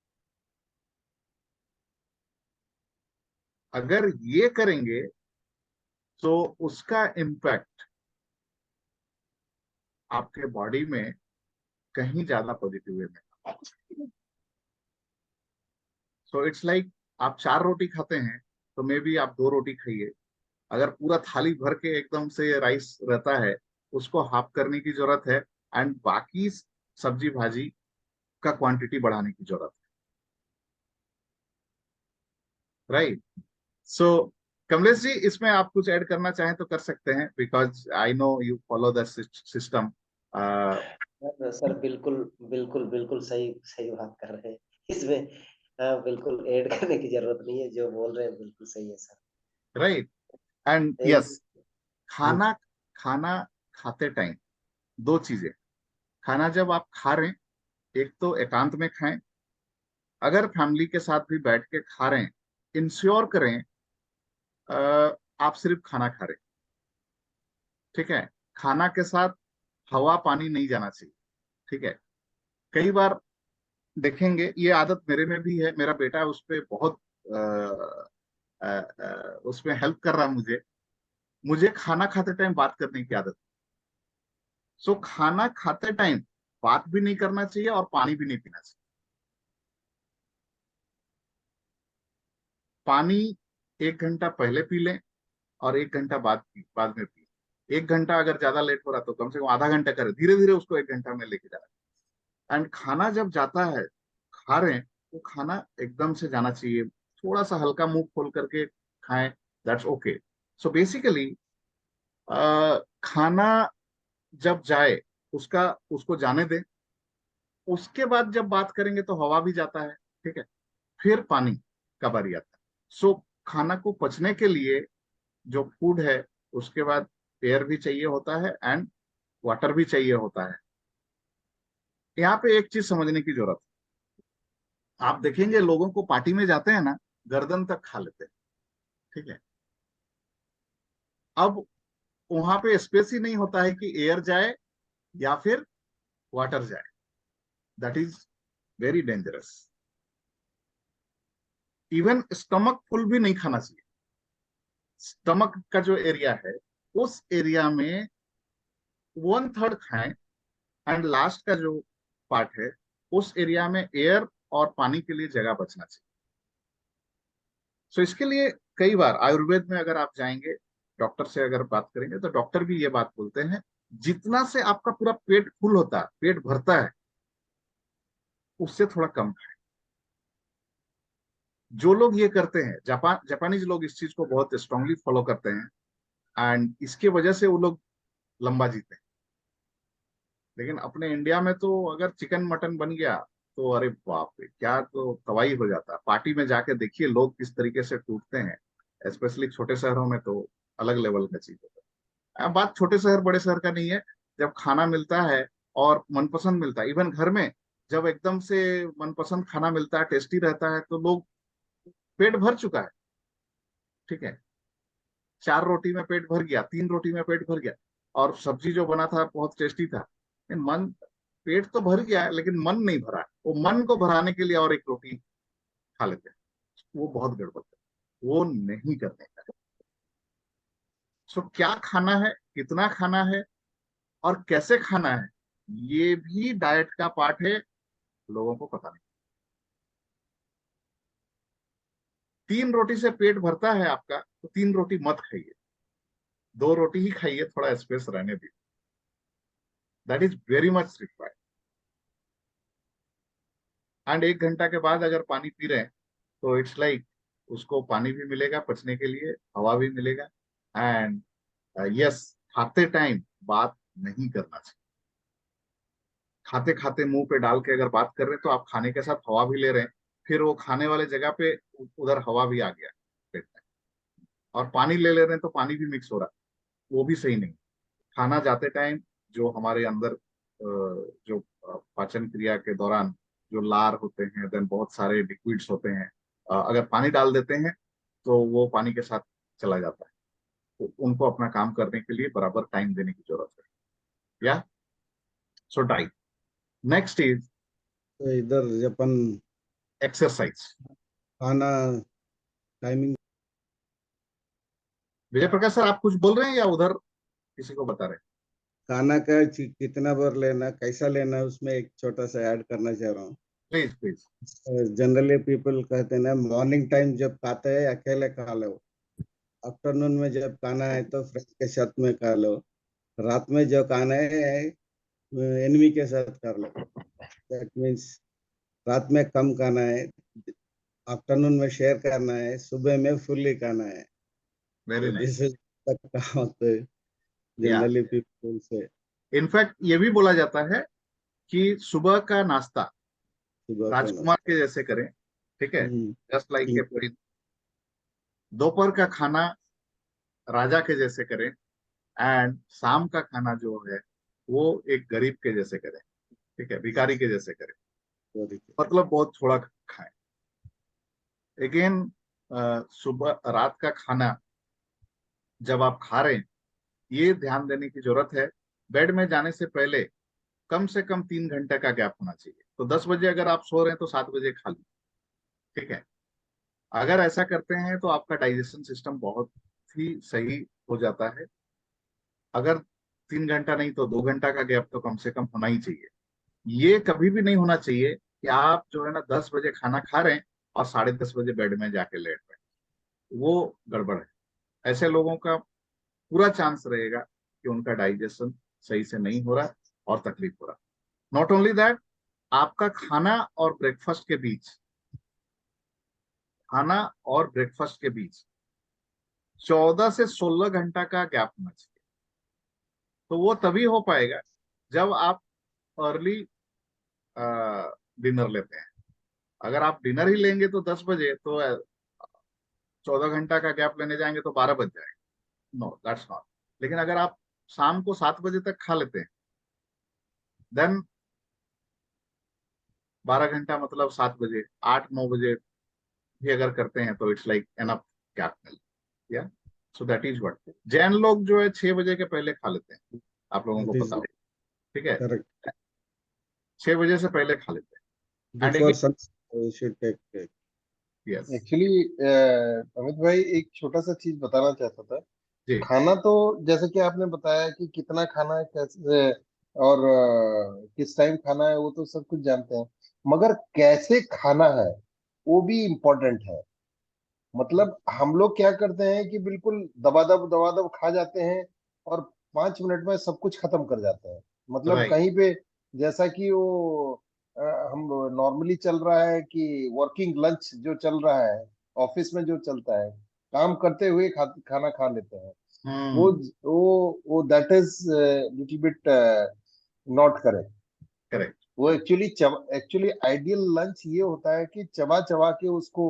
अगर ये करेंगे तो उसका इम्पैक्ट आपके बॉडी में कहीं ज्यादा पॉजिटिव वे में। सो इट्स लाइक आप 4 रोटी खाते हैं तो मे बी आप 2 रोटी खाइए। अगर पूरा थाली भर के एकदम से राइस रहता है, उसको हाफ करने की जरूरत है। एंड बाकी सब्जी भाजी का क्वांटिटी बढ़ाने की जरूरत है। राइट। सो कमलेश जी, इसमें आप कुछ ऐड करना चाहें तो कर सकते हैं, because I know you follow the system. Sir बिल्कुल बिल्कुल बिल्कुल सही सही बात कर रहे हैं इसमें। बिल्कुल ऐड करने की जरूरत नहीं है, जो बोल रहे हैं बिल्कुल सही है सर। राइट। एंड एक यस, खाना खाना खाते टाइम दो चीजें। खाना जब आप खा रहे हैं, एक तो एकांत में खाएं। अगर फैमिली के साथ भी बैठ के खा रहे हैं, इंश्योर करें आप सिर्फ खाना खा रहे हैं। ठीक है, खाना के साथ हवा पानी नहीं जाना चाहिए। ठीक है। कई बार देखेंगे, ये आदत मेरे में भी है, मेरा बेटा उस पे बहुत उसमें हेल्प कर रहा है मुझे। मुझे खाना खाते टाइम बात करने की आदत। सो खाना खाते टाइम बात भी नहीं करना चाहिए और पानी भी नहीं पीना चाहिए। पानी 1 घंटा पहले पी लें और 1 घंटा बाद में पी। 1 घंटा अगर ज्यादा लेट हो रहा तो कम से कम आधा घंटा करें, धीरे धीरे उसको 1 घंटा में लेके जाना। एंड खाना जब जाता है, खा रहे हैं, वो खाना एकदम से जाना चाहिए, थोड़ा सा हल्का मुंह खोल करके खाएं, दैट्स ओके। सो बेसिकली खाना जब जाए उसका उसको जाने दें, उसके बाद जब बात करेंगे तो हवा भी जाता है, ठीक है, फिर पानी का बारी आता है। सो खाना को पचने के लिए जो फूड है, उसके बाद एयर भी चाहिए होता है एंड वाटर भी चाहिए होता है। यहाँ पे एक चीज समझने की जरूरत है, आप देखेंगे लोगों को पार्टी में जाते हैं ना, गर्दन तक खा लेते हैं, ठीक है। अब वहां पे स्पेस ही नहीं होता है कि एयर जाए या फिर वाटर जाए, that is very dangerous. Even stomach full भी नहीं खाना चाहिए। स्टमक का जो एरिया है, उस एरिया में 1/3 खाएं एंड लास्ट का जो पार्ट है, उस एरिया में एयर और पानी के लिए जगह बचना चाहिए। सो इसके लिए कई बार आयुर्वेद में अगर आप जाएंगे, डॉक्टर से अगर बात करेंगे, तो डॉक्टर भी ये बात बोलते हैं, जितना से आपका पूरा पेट फुल होता है, पेट भरता है, उससे थोड़ा कम खाएं। जो लोग ये करते हैं, जापानीज लोग इस चीज को बहुत स्ट्रांगली फॉलो करते हैं एंड इसके वजह से वो लोग लंबा जीते हैं। लेकिन अपने इंडिया में तो अगर चिकन मटन बन गया तो अरे बाप रे, क्या तो तबाही हो जाता है। पार्टी में जाके देखिए लोग किस तरीके से टूटते हैं, स्पेशली छोटे शहरों में तो अलग लेवल का चीज होता है। अब बात छोटे शहर बड़े शहर का नहीं है, जब खाना मिलता है और मनपसंद मिलता है, इवन घर में जब एकदम से मनपसंद खाना मिलता है, टेस्टी रहता है, तो लोग, पेट भर चुका है, ठीक है, 4 रोटी में पेट भर गया, 3 रोटी में पेट भर गया, और सब्जी जो बना था बहुत टेस्टी था, लेकिन मन, पेट तो भर गया है लेकिन मन नहीं भरा है। वो मन को भराने के लिए और एक रोटी खा लेते हैं, वो बहुत गड़बड़ है, वो नहीं करने का। सो क्या खाना है, कितना खाना है और कैसे खाना है, ये भी डाइट का पार्ट है, लोगों को पता नहीं। 3 रोटी से पेट भरता है आपका, तो 3 रोटी मत खाइए, 2 रोटी ही खाइए, थोड़ा स्पेस रहने दीजिए, that is very much required. And 1 घंटा के बाद अगर पानी पी रहे हैं, तो इट्स लाइक उसको पानी भी मिलेगा पचने के लिए, हवा भी मिलेगा। एंड यस, खाते टाइम बात नहीं करना चाहिए। खाते खाते मुंह पे डाल के अगर बात कर रहे हैं, तो आप खाने के साथ हवा भी ले रहे हैं, फिर वो खाने वाले जगह पे उधर हवा भी आ गया पेट में, और पानी ले ले रहे हैं तो पानी भी मिक्स हो रहा है, वो भी सही नहीं। खाना जाते टाइम जो हमारे अंदर जो पाचन क्रिया के दौरान जो लार होते हैं, देन बहुत सारे लिक्विड्स होते हैं, अगर पानी डाल देते हैं तो वो पानी के साथ चला जाता है, तो उनको अपना काम करने के लिए बराबर टाइम देने की जरूरत है। या सो डाइट, नेक्स्ट इज तो इधर अपन एक्सरसाइज। खाना टाइमिंग विजय प्रकाश सर, आप कुछ बोल रहे हैं या उधर किसी को बता रहे हैं? खाना का कितना बार लेना, कैसा लेना, उसमें एक छोटा सा ऐड करना चाह रहा हूँ। Please please. जनरली पीपल कहते हैं ना, मॉर्निंग टाइम जब खाते हैं अकेले खा लो, आफ्टरनून में जब खाना है तो फ्रेंड के साथ में खा लो, रात में जो खाना है एनिमी के साथ कर लो। दैट मीन्स रात में कम खाना है, आफ्टरनून में शेयर करना है, सुबह में फुल्ली खाना है। Very this nice. इज कहावत या जनरली पीपल से। इनफैक्ट ये भी बोला जाता है कि सुबह का नाश्ता सुबह का राजकुमार नाश्ता। के जैसे करें, ठीक है, जस्ट लाइक ए ठीक। परी। दोपहर का खाना राजा के जैसे करें, एंड शाम का खाना जो है वो एक गरीब के जैसे करें, ठीक है, भिखारी के जैसे करें, वेरी मतलब बहुत थोड़ा खाएं। अगेन, सुबह रात का खाना जब आप खा रहे हैं, ये ध्यान देने की जरूरत है, बेड में जाने से पहले कम से कम 3 घंटे का गैप होना चाहिए। तो 10 बजे अगर आप सो रहे हैं तो 7 बजे खा लीजिए, ठीक है। अगर ऐसा करते हैं तो आपका डाइजेशन सिस्टम बहुत ही सही हो जाता है। अगर 3 घंटा नहीं तो 2 घंटा का गैप तो कम से कम होना ही चाहिए। ये कभी भी नहीं होना चाहिए कि आप जो है ना 10 बजे खाना खा रहे हैं और 10:30 बजे बेड में जाके लेट रहे हैं, वो गड़बड़ है। ऐसे लोगों का पूरा चांस रहेगा कि उनका डाइजेशन सही से नहीं हो रहा और तकलीफ हो रहा। नॉट ओनली दैट, आपका खाना और ब्रेकफास्ट के बीच, खाना और ब्रेकफास्ट के बीच 14 से 16 घंटा का गैप होना चाहिए। तो वो तभी हो पाएगा जब आप अर्ली डिनर लेते हैं। अगर आप डिनर ही लेंगे तो 10 बजे, तो 14 घंटा का गैप लेने जाएंगे तो 12 बज जाएगा। No, that's not. लेकिन अगर आप शाम को 7 बजे तक खा लेते हैं, देन 12 घंटा मतलब 7 बजे, 8-9 बजे भी अगर करते हैं तो इट्स लाइक एनफ गैप मिल। या so that is what Jain लोग जो है 6 बजे के पहले खा लेते हैं, आप लोगों को It पता is हो, ठीक है। correct. 6 बजे से पहले खा लेते हैं। And Before again, sunset, we should take break. Yes actually Amit भाई एक छोटा सा चीज बताना चाहता था। जी, खाना तो जैसे कि आपने बताया कि कितना खाना है, कैसे और किस टाइम खाना है, वो तो सब कुछ जानते हैं, मगर कैसे खाना है वो भी इम्पोर्टेंट है। मतलब हम लोग क्या करते हैं कि बिल्कुल दबा दब खा जाते हैं और 5 मिनट में सब कुछ खत्म कर जाते हैं। मतलब राइट, कहीं पे जैसा कि वो अ, हम नॉर्मली चल रहा है कि वर्किंग लंच जो चल रहा है, ऑफिस में जो चलता है, काम करते हुए खाना खा लेते हैं। वो हम्म, वो that is little bit not correct. Correct, वो एक्चुअली आइडियल लंच ये होता है कि चबा चबा के उसको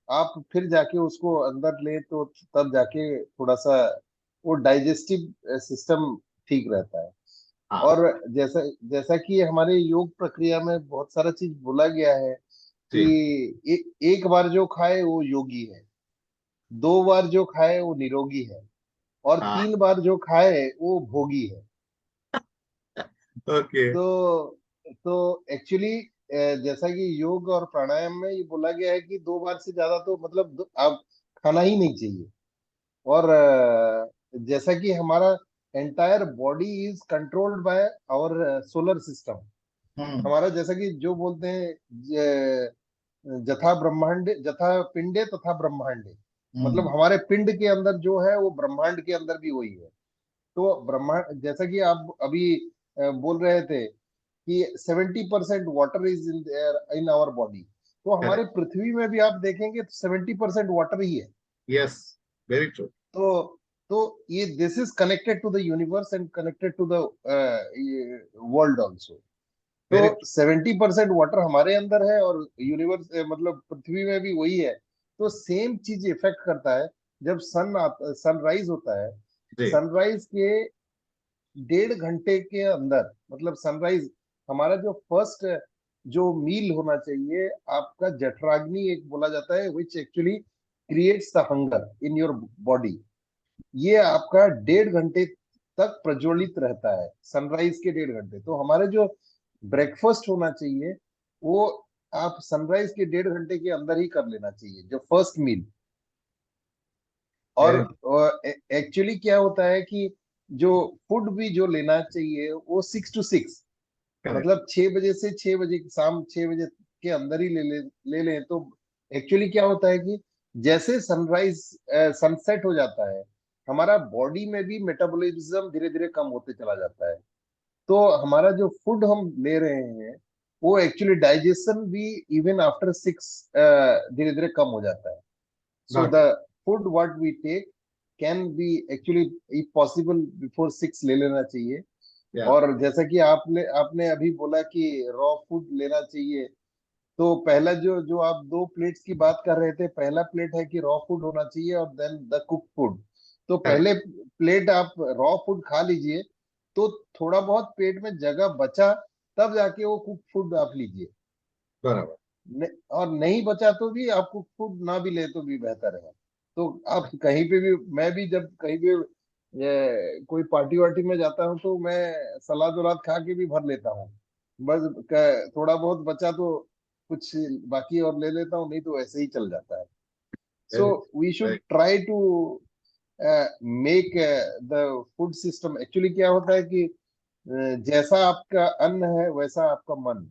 आप फिर जाके उसको अंदर ले, तो तब जाके थोड़ा सा वो डाइजेस्टिव सिस्टम ठीक रहता है। हाँ और जैसा जैसा कि हमारे योग प्रक्रिया में बहुत सारा चीज बोला गया है जी, कि एक बार जो खाए वो योगी है, 2 बार जो खाए वो निरोगी है, और हाँ 3 बार जो खाए वो भोगी है। ओके, तो एक्चुअली जैसा कि योग और प्राणायाम में ये बोला गया है कि 2 बार से ज्यादा तो मतलब आप खाना ही नहीं चाहिए। और जैसा कि हमारा entire body is controlled by our solar system. Hmm, हमारा जैसा कि जो बोलते हैं जथा ब्रह्मांड जथा पिंडे तथा ब्रह्मांडे, मतलब हम्म, हमारे पिंड के अंदर जो है वो ब्रह्मांड के अंदर भी वही है। तो ब्रह्मांड जैसा कि आप अभी बोल रहे थे कि 70% water is in our body, तो हमारे करेक्ट, पृथ्वी में भी आप देखेंगे तो 70% वाटर ही है। यस, वेरी ट्रू, तो तो ये this is connected to the universe and connected to the world also. तो वेरी ट्रू, 70% वाटर हमारे अंदर है और यूनिवर्स मतलब पृथ्वी में भी वही है। तो सेम चीज इफेक्ट करता है जब सनराइज होता है। जी, सनराइज के 1.5 घंटे के अंदर, मतलब सनराइज, हमारा जो फर्स्ट जो मील होना चाहिए आपका जठराग्नि एक बोला जाता है, which actually creates the hunger in your body. ये आपका 1.5 घंटे तक प्रज्वलित रहता है, सनराइज के 1.5 घंटे। तो हमारे जो ब्रेकफास्ट होना चाहिए वो आप सनराइज के 1.5 घंटे के अंदर ही कर लेना चाहिए, जो फर्स्ट मील। और वेरी एक्चुअली क्या होता है कि जो फूड भी जो लेना चाहिए वो 6 to 6, करेक्ट, मतलब 6 बजे से 6 बजे, शाम 6 बजे के अंदर ही ले लें। तो एक्चुअली क्या होता है कि जैसे सनराइज सनसेट हो जाता है, हमारा बॉडी में भी मेटाबॉलिज्म धीरे धीरे कम होते चला जाता है। तो हमारा जो फूड हम ले रहे हैं वो एक्चुअली डाइजेशन भी इवन आफ्टर 6 धीरे धीरे कम हो जाता है। So got the it, food what we take can be actually if possible before 6 ले लेना चाहिए। या और जैसा कि आपने अभी बोला कि रॉ फूड लेना चाहिए, तो पहला जो जो आप 2 प्लेट्स की बात कर रहे थे, पहला प्लेट है कि रॉ फूड होना चाहिए और देन द कुक फूड। तो करेक्ट, पहले प्लेट आप रॉ फूड खा लीजिए, तो थोड़ा बहुत पेट में जगह बचा तब जाके वो कुक फूड आप लीजिए। बराबर, और नहीं बचा तो भी आप कुक फूड ना भी ले तो भी बेहतर है। तो आप कहीं पे भी, मैं भी जब कहीं भी कोई पार्टी वार्टी में जाता हूँ तो मैं सलाद वलाद खा के भी भर लेता हूँ। बस थोड़ा बहुत बचा तो कुछ बाकी और ले लेता हूँ, नहीं तो ऐसे ही चल जाता है। So very we should very try to make the food system. Actually क्या होता है कि जैसा आपका अन्न है वैसा आपका मन।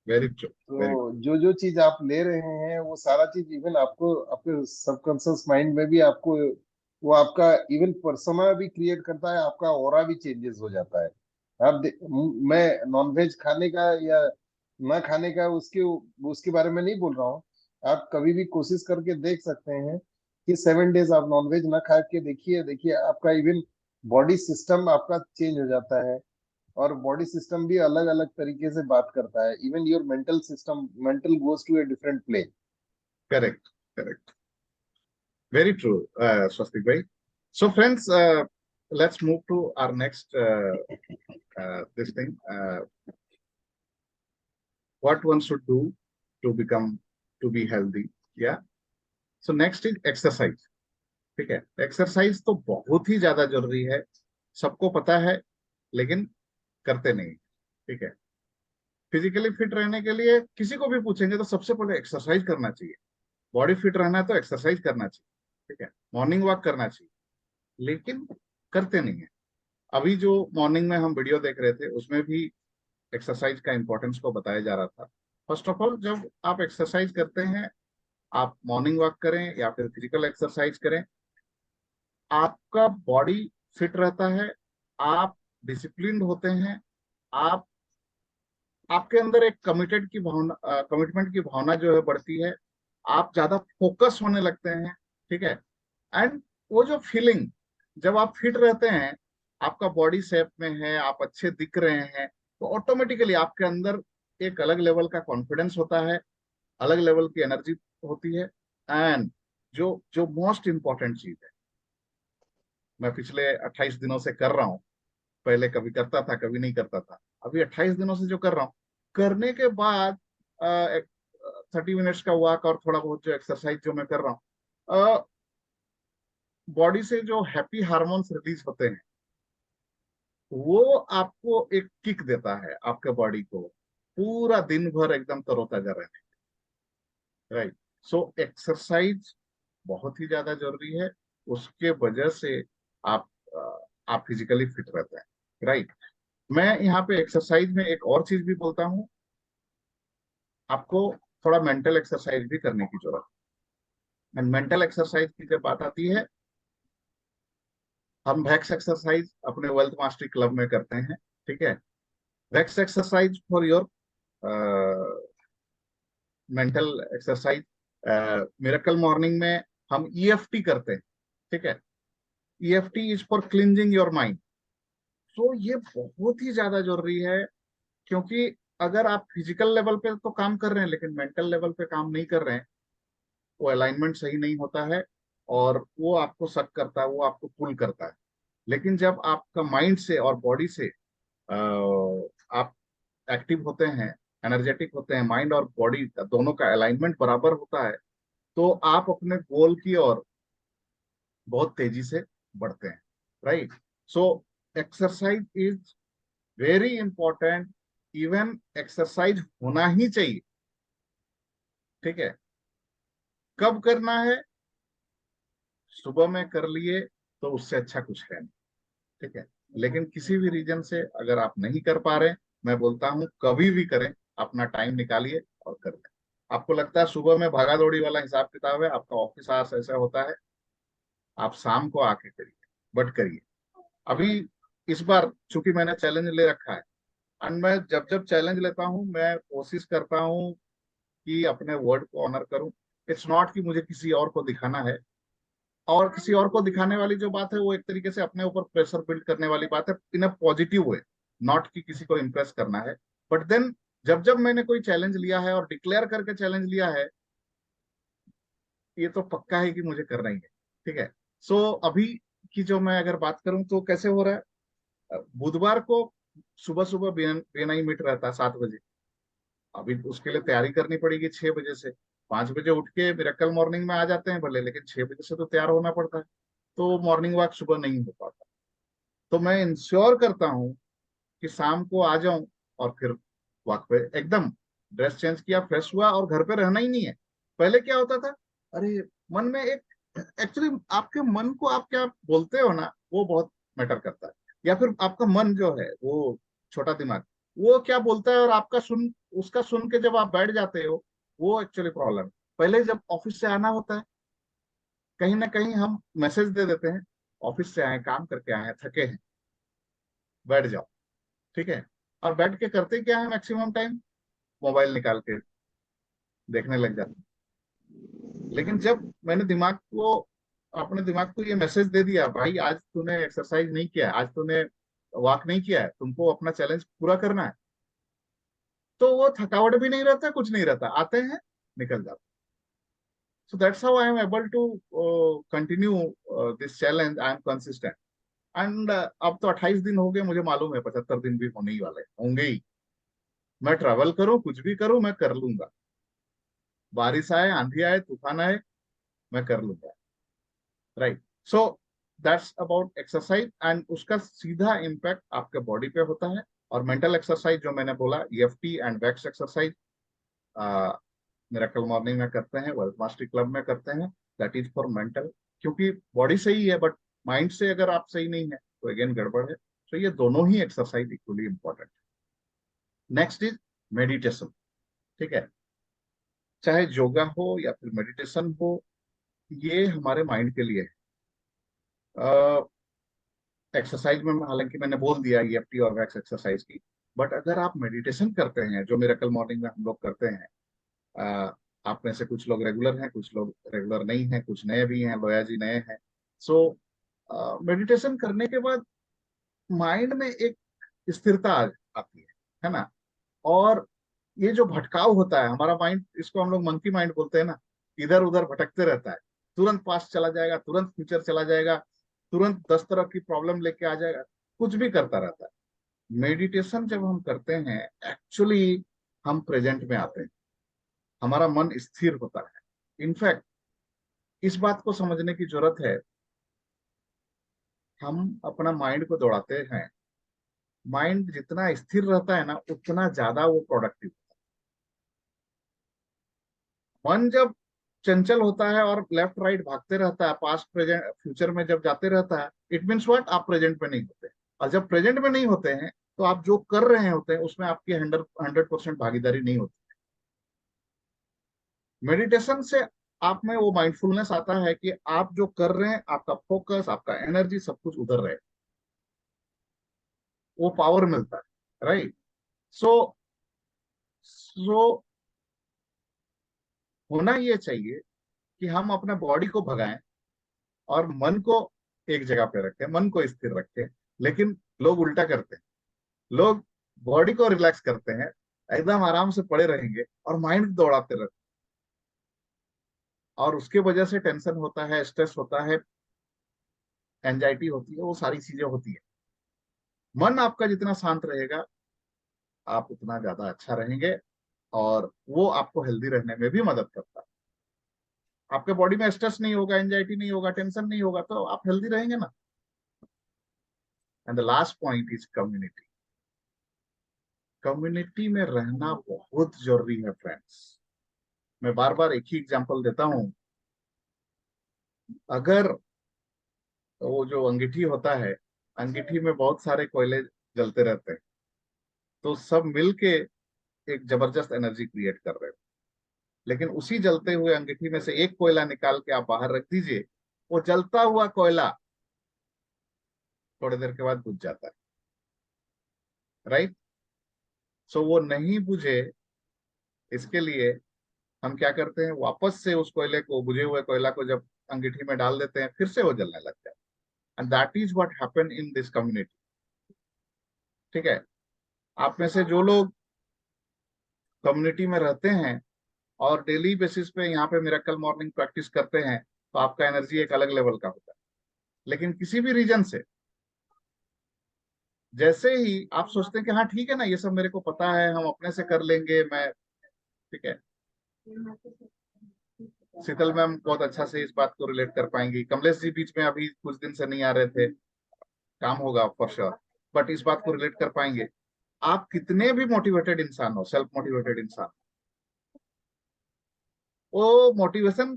वेरी ट्रू, वेरी तो जो जो चीज आप ले रहे हैं वो सारा चीज इवन आपको आपके सबकॉन्शियस माइंड में भी आपको वो आपका इवन पर्सोना भी क्रिएट करता है, आपका ऑरा भी चेंजेस हो जाता है। मैं नॉनवेज खाने का या ना खाने का, उसके बारे में नहीं बोल रहा हूँ। आप कभी भी कोशिश करके देख सकते हैं कि 7 डेज आप नॉनवेज ना खा के देखिए, देखिए आपका इवन बॉडी सिस्टम आपका चेंज हो जाता है। और बॉडी सिस्टम भी अलग अलग तरीके से बात करता है। Even your mental system, mental goes to a different play. Correct, correct, very true, Swastik bhai. So friends, let's move to our next this thing, what one should do to become, to be healthy. Yeah, so next is exercise. ठीक है, exercise तो बहुत ही ज्यादा जरूरी है, सबको पता है, लेकिन करते नहीं। ठीक है, फिजिकली फिट रहने के लिए किसी को भी पूछेंगे तो सबसे पहले एक्सरसाइज करना चाहिए। बॉडी फिट रहना है तो एक्सरसाइज करना चाहिए। ठीक है, मॉर्निंग वॉक करना चाहिए, लेकिन करते नहीं है। अभी जो मॉर्निंग में हम वीडियो देख रहे थे उसमें भी एक्सरसाइज का इंपॉर्टेंस को बताया जा रहा था। फर्स्ट ऑफ ऑल, जब आप एक्सरसाइज करते हैं, आप मॉर्निंग वॉक करें या फिर फिजिकल एक्सरसाइज करें, आपका बॉडी फिट रहता है, आप डिसिप्लिन्ड होते हैं, आप आपके अंदर एक कमिटमेंट की भावना जो है बढ़ती है, आप ज्यादा फोकस होने लगते हैं। ठीक है, एंड वो जो फीलिंग, जब आप फिट रहते हैं, आपका बॉडी शेप में है, आप अच्छे दिख रहे हैं, तो ऑटोमेटिकली आपके अंदर एक अलग लेवल का कॉन्फिडेंस होता है, अलग लेवल की एनर्जी होती है। एंड जो जो मोस्ट इंपॉर्टेंट चीज है, मैं पिछले 28 दिनों से कर रहा हूँ, पहले कभी करता था कभी नहीं करता था, अभी 28 दिनों से जो कर रहा हूँ, करने के बाद 30 मिनट्स का वॉक और थोड़ा बहुत जो एक्सरसाइज जो मैं कर रहा हूँ, बॉडी से जो हैप्पी हार्मोन्स रिलीज होते हैं, वो आपको एक किक देता है, आपके बॉडी को पूरा दिन भर एकदम तरोताजा रहने। राइट, सो एक्सरसाइज बहुत ही ज्यादा जरूरी है, उसके वजह से आप आप फिजिकली फिट रहते हैं। राइट, मैं यहाँ पे एक्सरसाइज में एक और चीज भी बोलता हूँ, आपको थोड़ा मेंटल एक्सरसाइज भी करने की जरूरत है। एंड मेंटल एक्सरसाइज की जब बात आती है, हम वैक्स एक्सरसाइज अपने वेल्थ मास्टरी क्लब में करते हैं। ठीक है, wax exercise for your mental exercise. Miracle morning में हम ईएफटी करते हैं। ठीक है, EFT is for cleansing your mind. तो ये बहुत ही ज्यादा जरूरी है, क्योंकि अगर आप फिजिकल लेवल पे तो काम कर रहे हैं लेकिन मेंटल लेवल पे काम नहीं कर रहे हैं, वो अलाइनमेंट सही नहीं होता है और वो आपको सक करता है, वो आपको पुल करता है। लेकिन जब आपका माइंड से और बॉडी से आप एक्टिव होते हैं, एनर्जेटिक होते हैं, माइंड और बॉडी दोनों का अलाइनमेंट बराबर होता है, तो आप अपने गोल की ओर बहुत तेजी से बढ़ते हैं। Right, so exercise is very important, even exercise होना ही चाहिए। ठीक है, कब करना है? सुबह में कर लिए तो उससे अच्छा कुछ है नहीं। ठीक है, लेकिन किसी भी रीजन से अगर आप नहीं कर पा रहे, मैं बोलता हूं कभी भी करें, अपना टाइम निकालिए और कर लें। आपको लगता है सुबह में भागा दौड़ी वाला हिसाब किताब है, आपका ऑफिस आवर्स ऐसा होता है, आप शाम को आके करिए, बट करिए। अभी इस बार चूंकि मैंने चैलेंज ले रखा है, एंड मैं जब जब चैलेंज लेता हूँ मैं कोशिश करता हूँ कि अपने वर्ड को ऑनर करूं। इट्स नॉट कि मुझे किसी और को दिखाना है, और किसी और को दिखाने वाली जो बात है वो एक तरीके से अपने ऊपर प्रेशर बिल्ड करने वाली बात है, इन अ पॉजिटिव वे, नॉट कि किसी को इम्प्रेस करना है। बट देन जब जब मैंने कोई चैलेंज लिया है और डिक्लेयर करके चैलेंज लिया है, ये तो पक्का है कि मुझे करना ही है। ठीक है, सो अभी की जो मैं अगर बात करूं तो कैसे हो रहा है, बुधवार को सुबह सुबह BNI मीट रहता है 7 बजे। अभी उसके लिए तैयारी करनी पड़ेगी 6 बजे से। 5 बजे उठ के मिरेकल मॉर्निंग में आ जाते हैं भले, लेकिन 6 बजे से तो तैयार होना पड़ता है, तो मॉर्निंग वॉक सुबह नहीं हो पाता। तो मैं इंश्योर करता हूँ कि शाम को आ जाऊं और फिर वॉक पे एकदम ड्रेस चेंज किया, फ्रेश हुआ और घर पे रहना ही नहीं है। पहले क्या होता था, अरे मन में एक, एक्चुअली आपके मन को आप क्या बोलते हो ना, वो बहुत मैटर करता है। या फिर आपका मन जो है वो छोटा दिमाग, वो क्या बोलता है और आपका उसका सुन के जब आप बैठ जाते हो, वो एक्चुअली प्रॉब्लम है। पहले जब ऑफिस से आना होता है, कहीं ना कहीं हम मैसेज दे देते हैं, ऑफिस से आए, काम करके आए हैं, थके हैं, बैठ जाओ। ठीक है, और बैठ के करते क्या है मैक्सिमम टाइम, मोबाइल निकाल के देखने लग जाते हैं। लेकिन जब मैंने अपने दिमाग को ये मैसेज दे दिया, भाई आज तूने एक्सरसाइज नहीं किया, आज तूने वॉक नहीं किया है, तुमको अपना चैलेंज पूरा करना है, तो वो थकावट भी नहीं रहता, कुछ नहीं रहता, आते हैं निकल जाते। So that's how I am able to continue this challenge, I am consistent. And अब तो 28 दिन हो गए, मुझे मालूम है 75 दिन भी होने ही वाले होंगे ही। मैं ट्रैवल करूं, कुछ भी करूं, मैं कर लूंगा। बारिश आए, आंधी आए, तूफान आए, मैं कर लूंगा। Right. So that's about exercise, and उसका सीधा इम्पैक्ट आपके बॉडी पे होता है। और मेंटल एक्सरसाइज जो मैंने बोला, EFT and wax exercise miracle morning में करते हैं, वर्ल्ड मास्टरी क्लब में करते हैं। दैट इज फॉर मेंटल, क्योंकि बॉडी सही है बट माइंड से अगर आप सही नहीं है तो अगेन गड़बड़ है। तो ये दोनों ही एक्सरसाइज इक्वली इंपॉर्टेंट है। Next is meditation. ठीक है, चाहे योगा हो या फिर मेडिटेशन हो, ये हमारे माइंड के लिए है। एक्सरसाइज में हालांकि मैंने बोल दिया EFT और वैक्स एक्सरसाइज की, बट अगर आप मेडिटेशन करते हैं जो मिरेकल मॉर्निंग में हम लोग करते हैं, आप में से कुछ लोग रेगुलर हैं, कुछ लोग रेगुलर नहीं हैं, कुछ नए भी हैं, लोया जी नए हैं। सो मेडिटेशन करने के बाद माइंड में एक स्थिरता आती है ना। और ये जो भटकाव होता है हमारा माइंड, इसको हम लोग मंकी माइंड बोलते हैं ना, इधर उधर भटकते रहता है, तुरंत पास्ट चला जाएगा, तुरंत फ्यूचर चला जाएगा, तुरंत 10 तरह की प्रॉब्लम लेके आ जाएगा, कुछ भी करता रहता है। मेडिटेशन जब हम करते हैं, एक्चुअली हम प्रेजेंट में आते हैं, हमारा मन स्थिर होता है। इनफैक्ट इस बात को समझने की जरूरत है, हम अपना माइंड को दौड़ाते हैं, माइंड जितना स्थिर रहता है ना, उतना ज्यादा वो प्रोडक्टिव। मन जब चंचल होता है और लेफ्ट राइट भागते रहता है, पास्ट प्रेजेंट फ्यूचर में जब जाते रहता है, इट मीन्स व्हाट, आप प्रेजेंट में नहीं होते। और जब प्रेजेंट में नहीं होते हैं, तो आप जो कर रहे होते हैं उसमें आपकी 100% भागीदारी नहीं होती। मेडिटेशन से आप में वो माइंडफुलनेस आता है कि आप जो कर रहे हैं, आपका फोकस, आपका एनर्जी, सब कुछ उधर रहे, वो पावर मिलता है। राइट। सो सो होना ये चाहिए कि हम अपने बॉडी को भगाएं और मन को एक जगह पे रखें, मन को स्थिर रखें। लेकिन लोग उल्टा करते हैं, लोग बॉडी को रिलैक्स करते हैं, एकदम आराम से पड़े रहेंगे और माइंड दौड़ाते रहते हैं, और उसके वजह से टेंशन होता है, स्ट्रेस होता है, एंजाइटी होती है, वो सारी चीजें होती है। मन आपका जितना शांत रहेगा, आप उतना ज्यादा अच्छा रहेंगे, और वो आपको हेल्दी रहने में भी मदद करता है। आपके बॉडी में स्ट्रेस नहीं होगा, एंजाइटी नहीं होगा, टेंशन नहीं होगा, तो आप हेल्दी रहेंगे ना। And the last point is community. Community में रहना बहुत जरूरी है फ्रेंड्स। मैं बार बार एक ही एग्जांपल देता हूं। अगर वो जो अंगीठी होता है, अंगीठी में बहुत सारे कोयले जलते रहते हैं, तो सब मिलके एक जबरदस्त एनर्जी क्रिएट कर रहे हो। लेकिन उसी जलते हुए अंगीठी में से एक कोयला निकाल के आप बाहर रख दीजिए, वो जलता हुआ कोयला थोड़ी देर के बाद बुझ जाता है। राइट। सो वो नहीं बुझे, इसके लिए हम क्या करते हैं, वापस से उस कोयले को, बुझे हुए कोयला को जब अंगीठी में डाल देते हैं, फिर से वो जलने लगता है। And that is what happen in this community. ठीक है। आप में से जो लोग कम्युनिटी में रहते हैं और डेली बेसिस पे यहाँ पे मिरेकल मॉर्निंग प्रैक्टिस करते हैं, तो आपका एनर्जी एक अलग लेवल का होता है। लेकिन किसी भी रीजन से जैसे ही आप सोचते हैं कि हाँ ठीक है ना, ये सब मेरे को पता है, हम अपने से कर लेंगे, मैं ठीक है, शीतल मैम बहुत अच्छा से इस बात को रिलेट कर पाएंगी, कमलेश जी बीच में अभी कुछ दिन से नहीं आ रहे थे, काम होगा फॉर श्योर, बट इस बात को रिलेट कर पाएंगे। आप कितने भी मोटिवेटेड इंसान हो, सेल्फ मोटिवेटेड इंसान, वो मोटिवेशन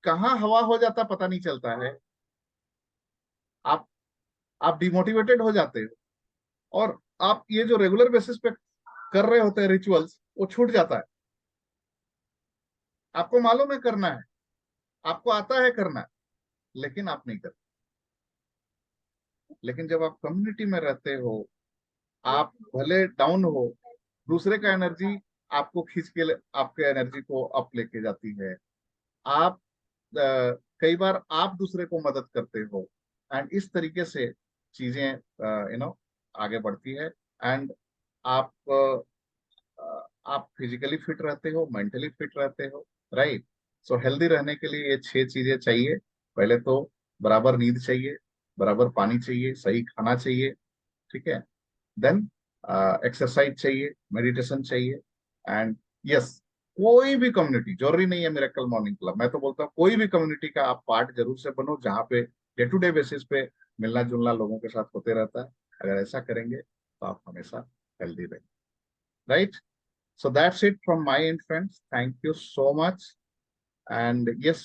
कहाँ हवा हो जाता पता नहीं चलता है। आप आप डिमोटिवेटेड हो जाते हो, और आप ये जो रेगुलर बेसिस पे कर रहे होते हैं रिचुअल्स, वो छूट जाता है। आपको मालूम है करना है, आपको आता है करना, लेकिन आप नहीं करते। लेकिन जब आप कम्युनिटी में रहते हो, आप भले डाउन हो, दूसरे का एनर्जी आपको खींच के आपके एनर्जी को अप लेके जाती है। आप कई बार आप दूसरे को मदद करते हो, एंड इस तरीके से चीजें आगे बढ़ती है। एंड आप आप फिजिकली फिट रहते हो, मेंटली फिट रहते हो, राइट। सो हेल्दी रहने के लिए ये 6 चीजें चाहिए। पहले तो बराबर नींद चाहिए, बराबर पानी चाहिए, सही खाना चाहिए, ठीक है। देन एक्सरसाइज चाहिए, मेडिटेशन चाहिए, एंड यस, कोई भी कम्युनिटी, जरूरी नहीं है मिरेकल मॉर्निंग क्लब, मैं तो बोलता हूँ कोई भी कम्युनिटी का आप पार्ट जरूर से बनो, जहाँ पे डे टू डे बेसिस पे मिलना जुलना लोगों के साथ होते रहता है। अगर ऐसा करेंगे तो आप हमेशा हेल्दी रहेंगे, right. So that's it from my end, friends. Thank you so much. And yes,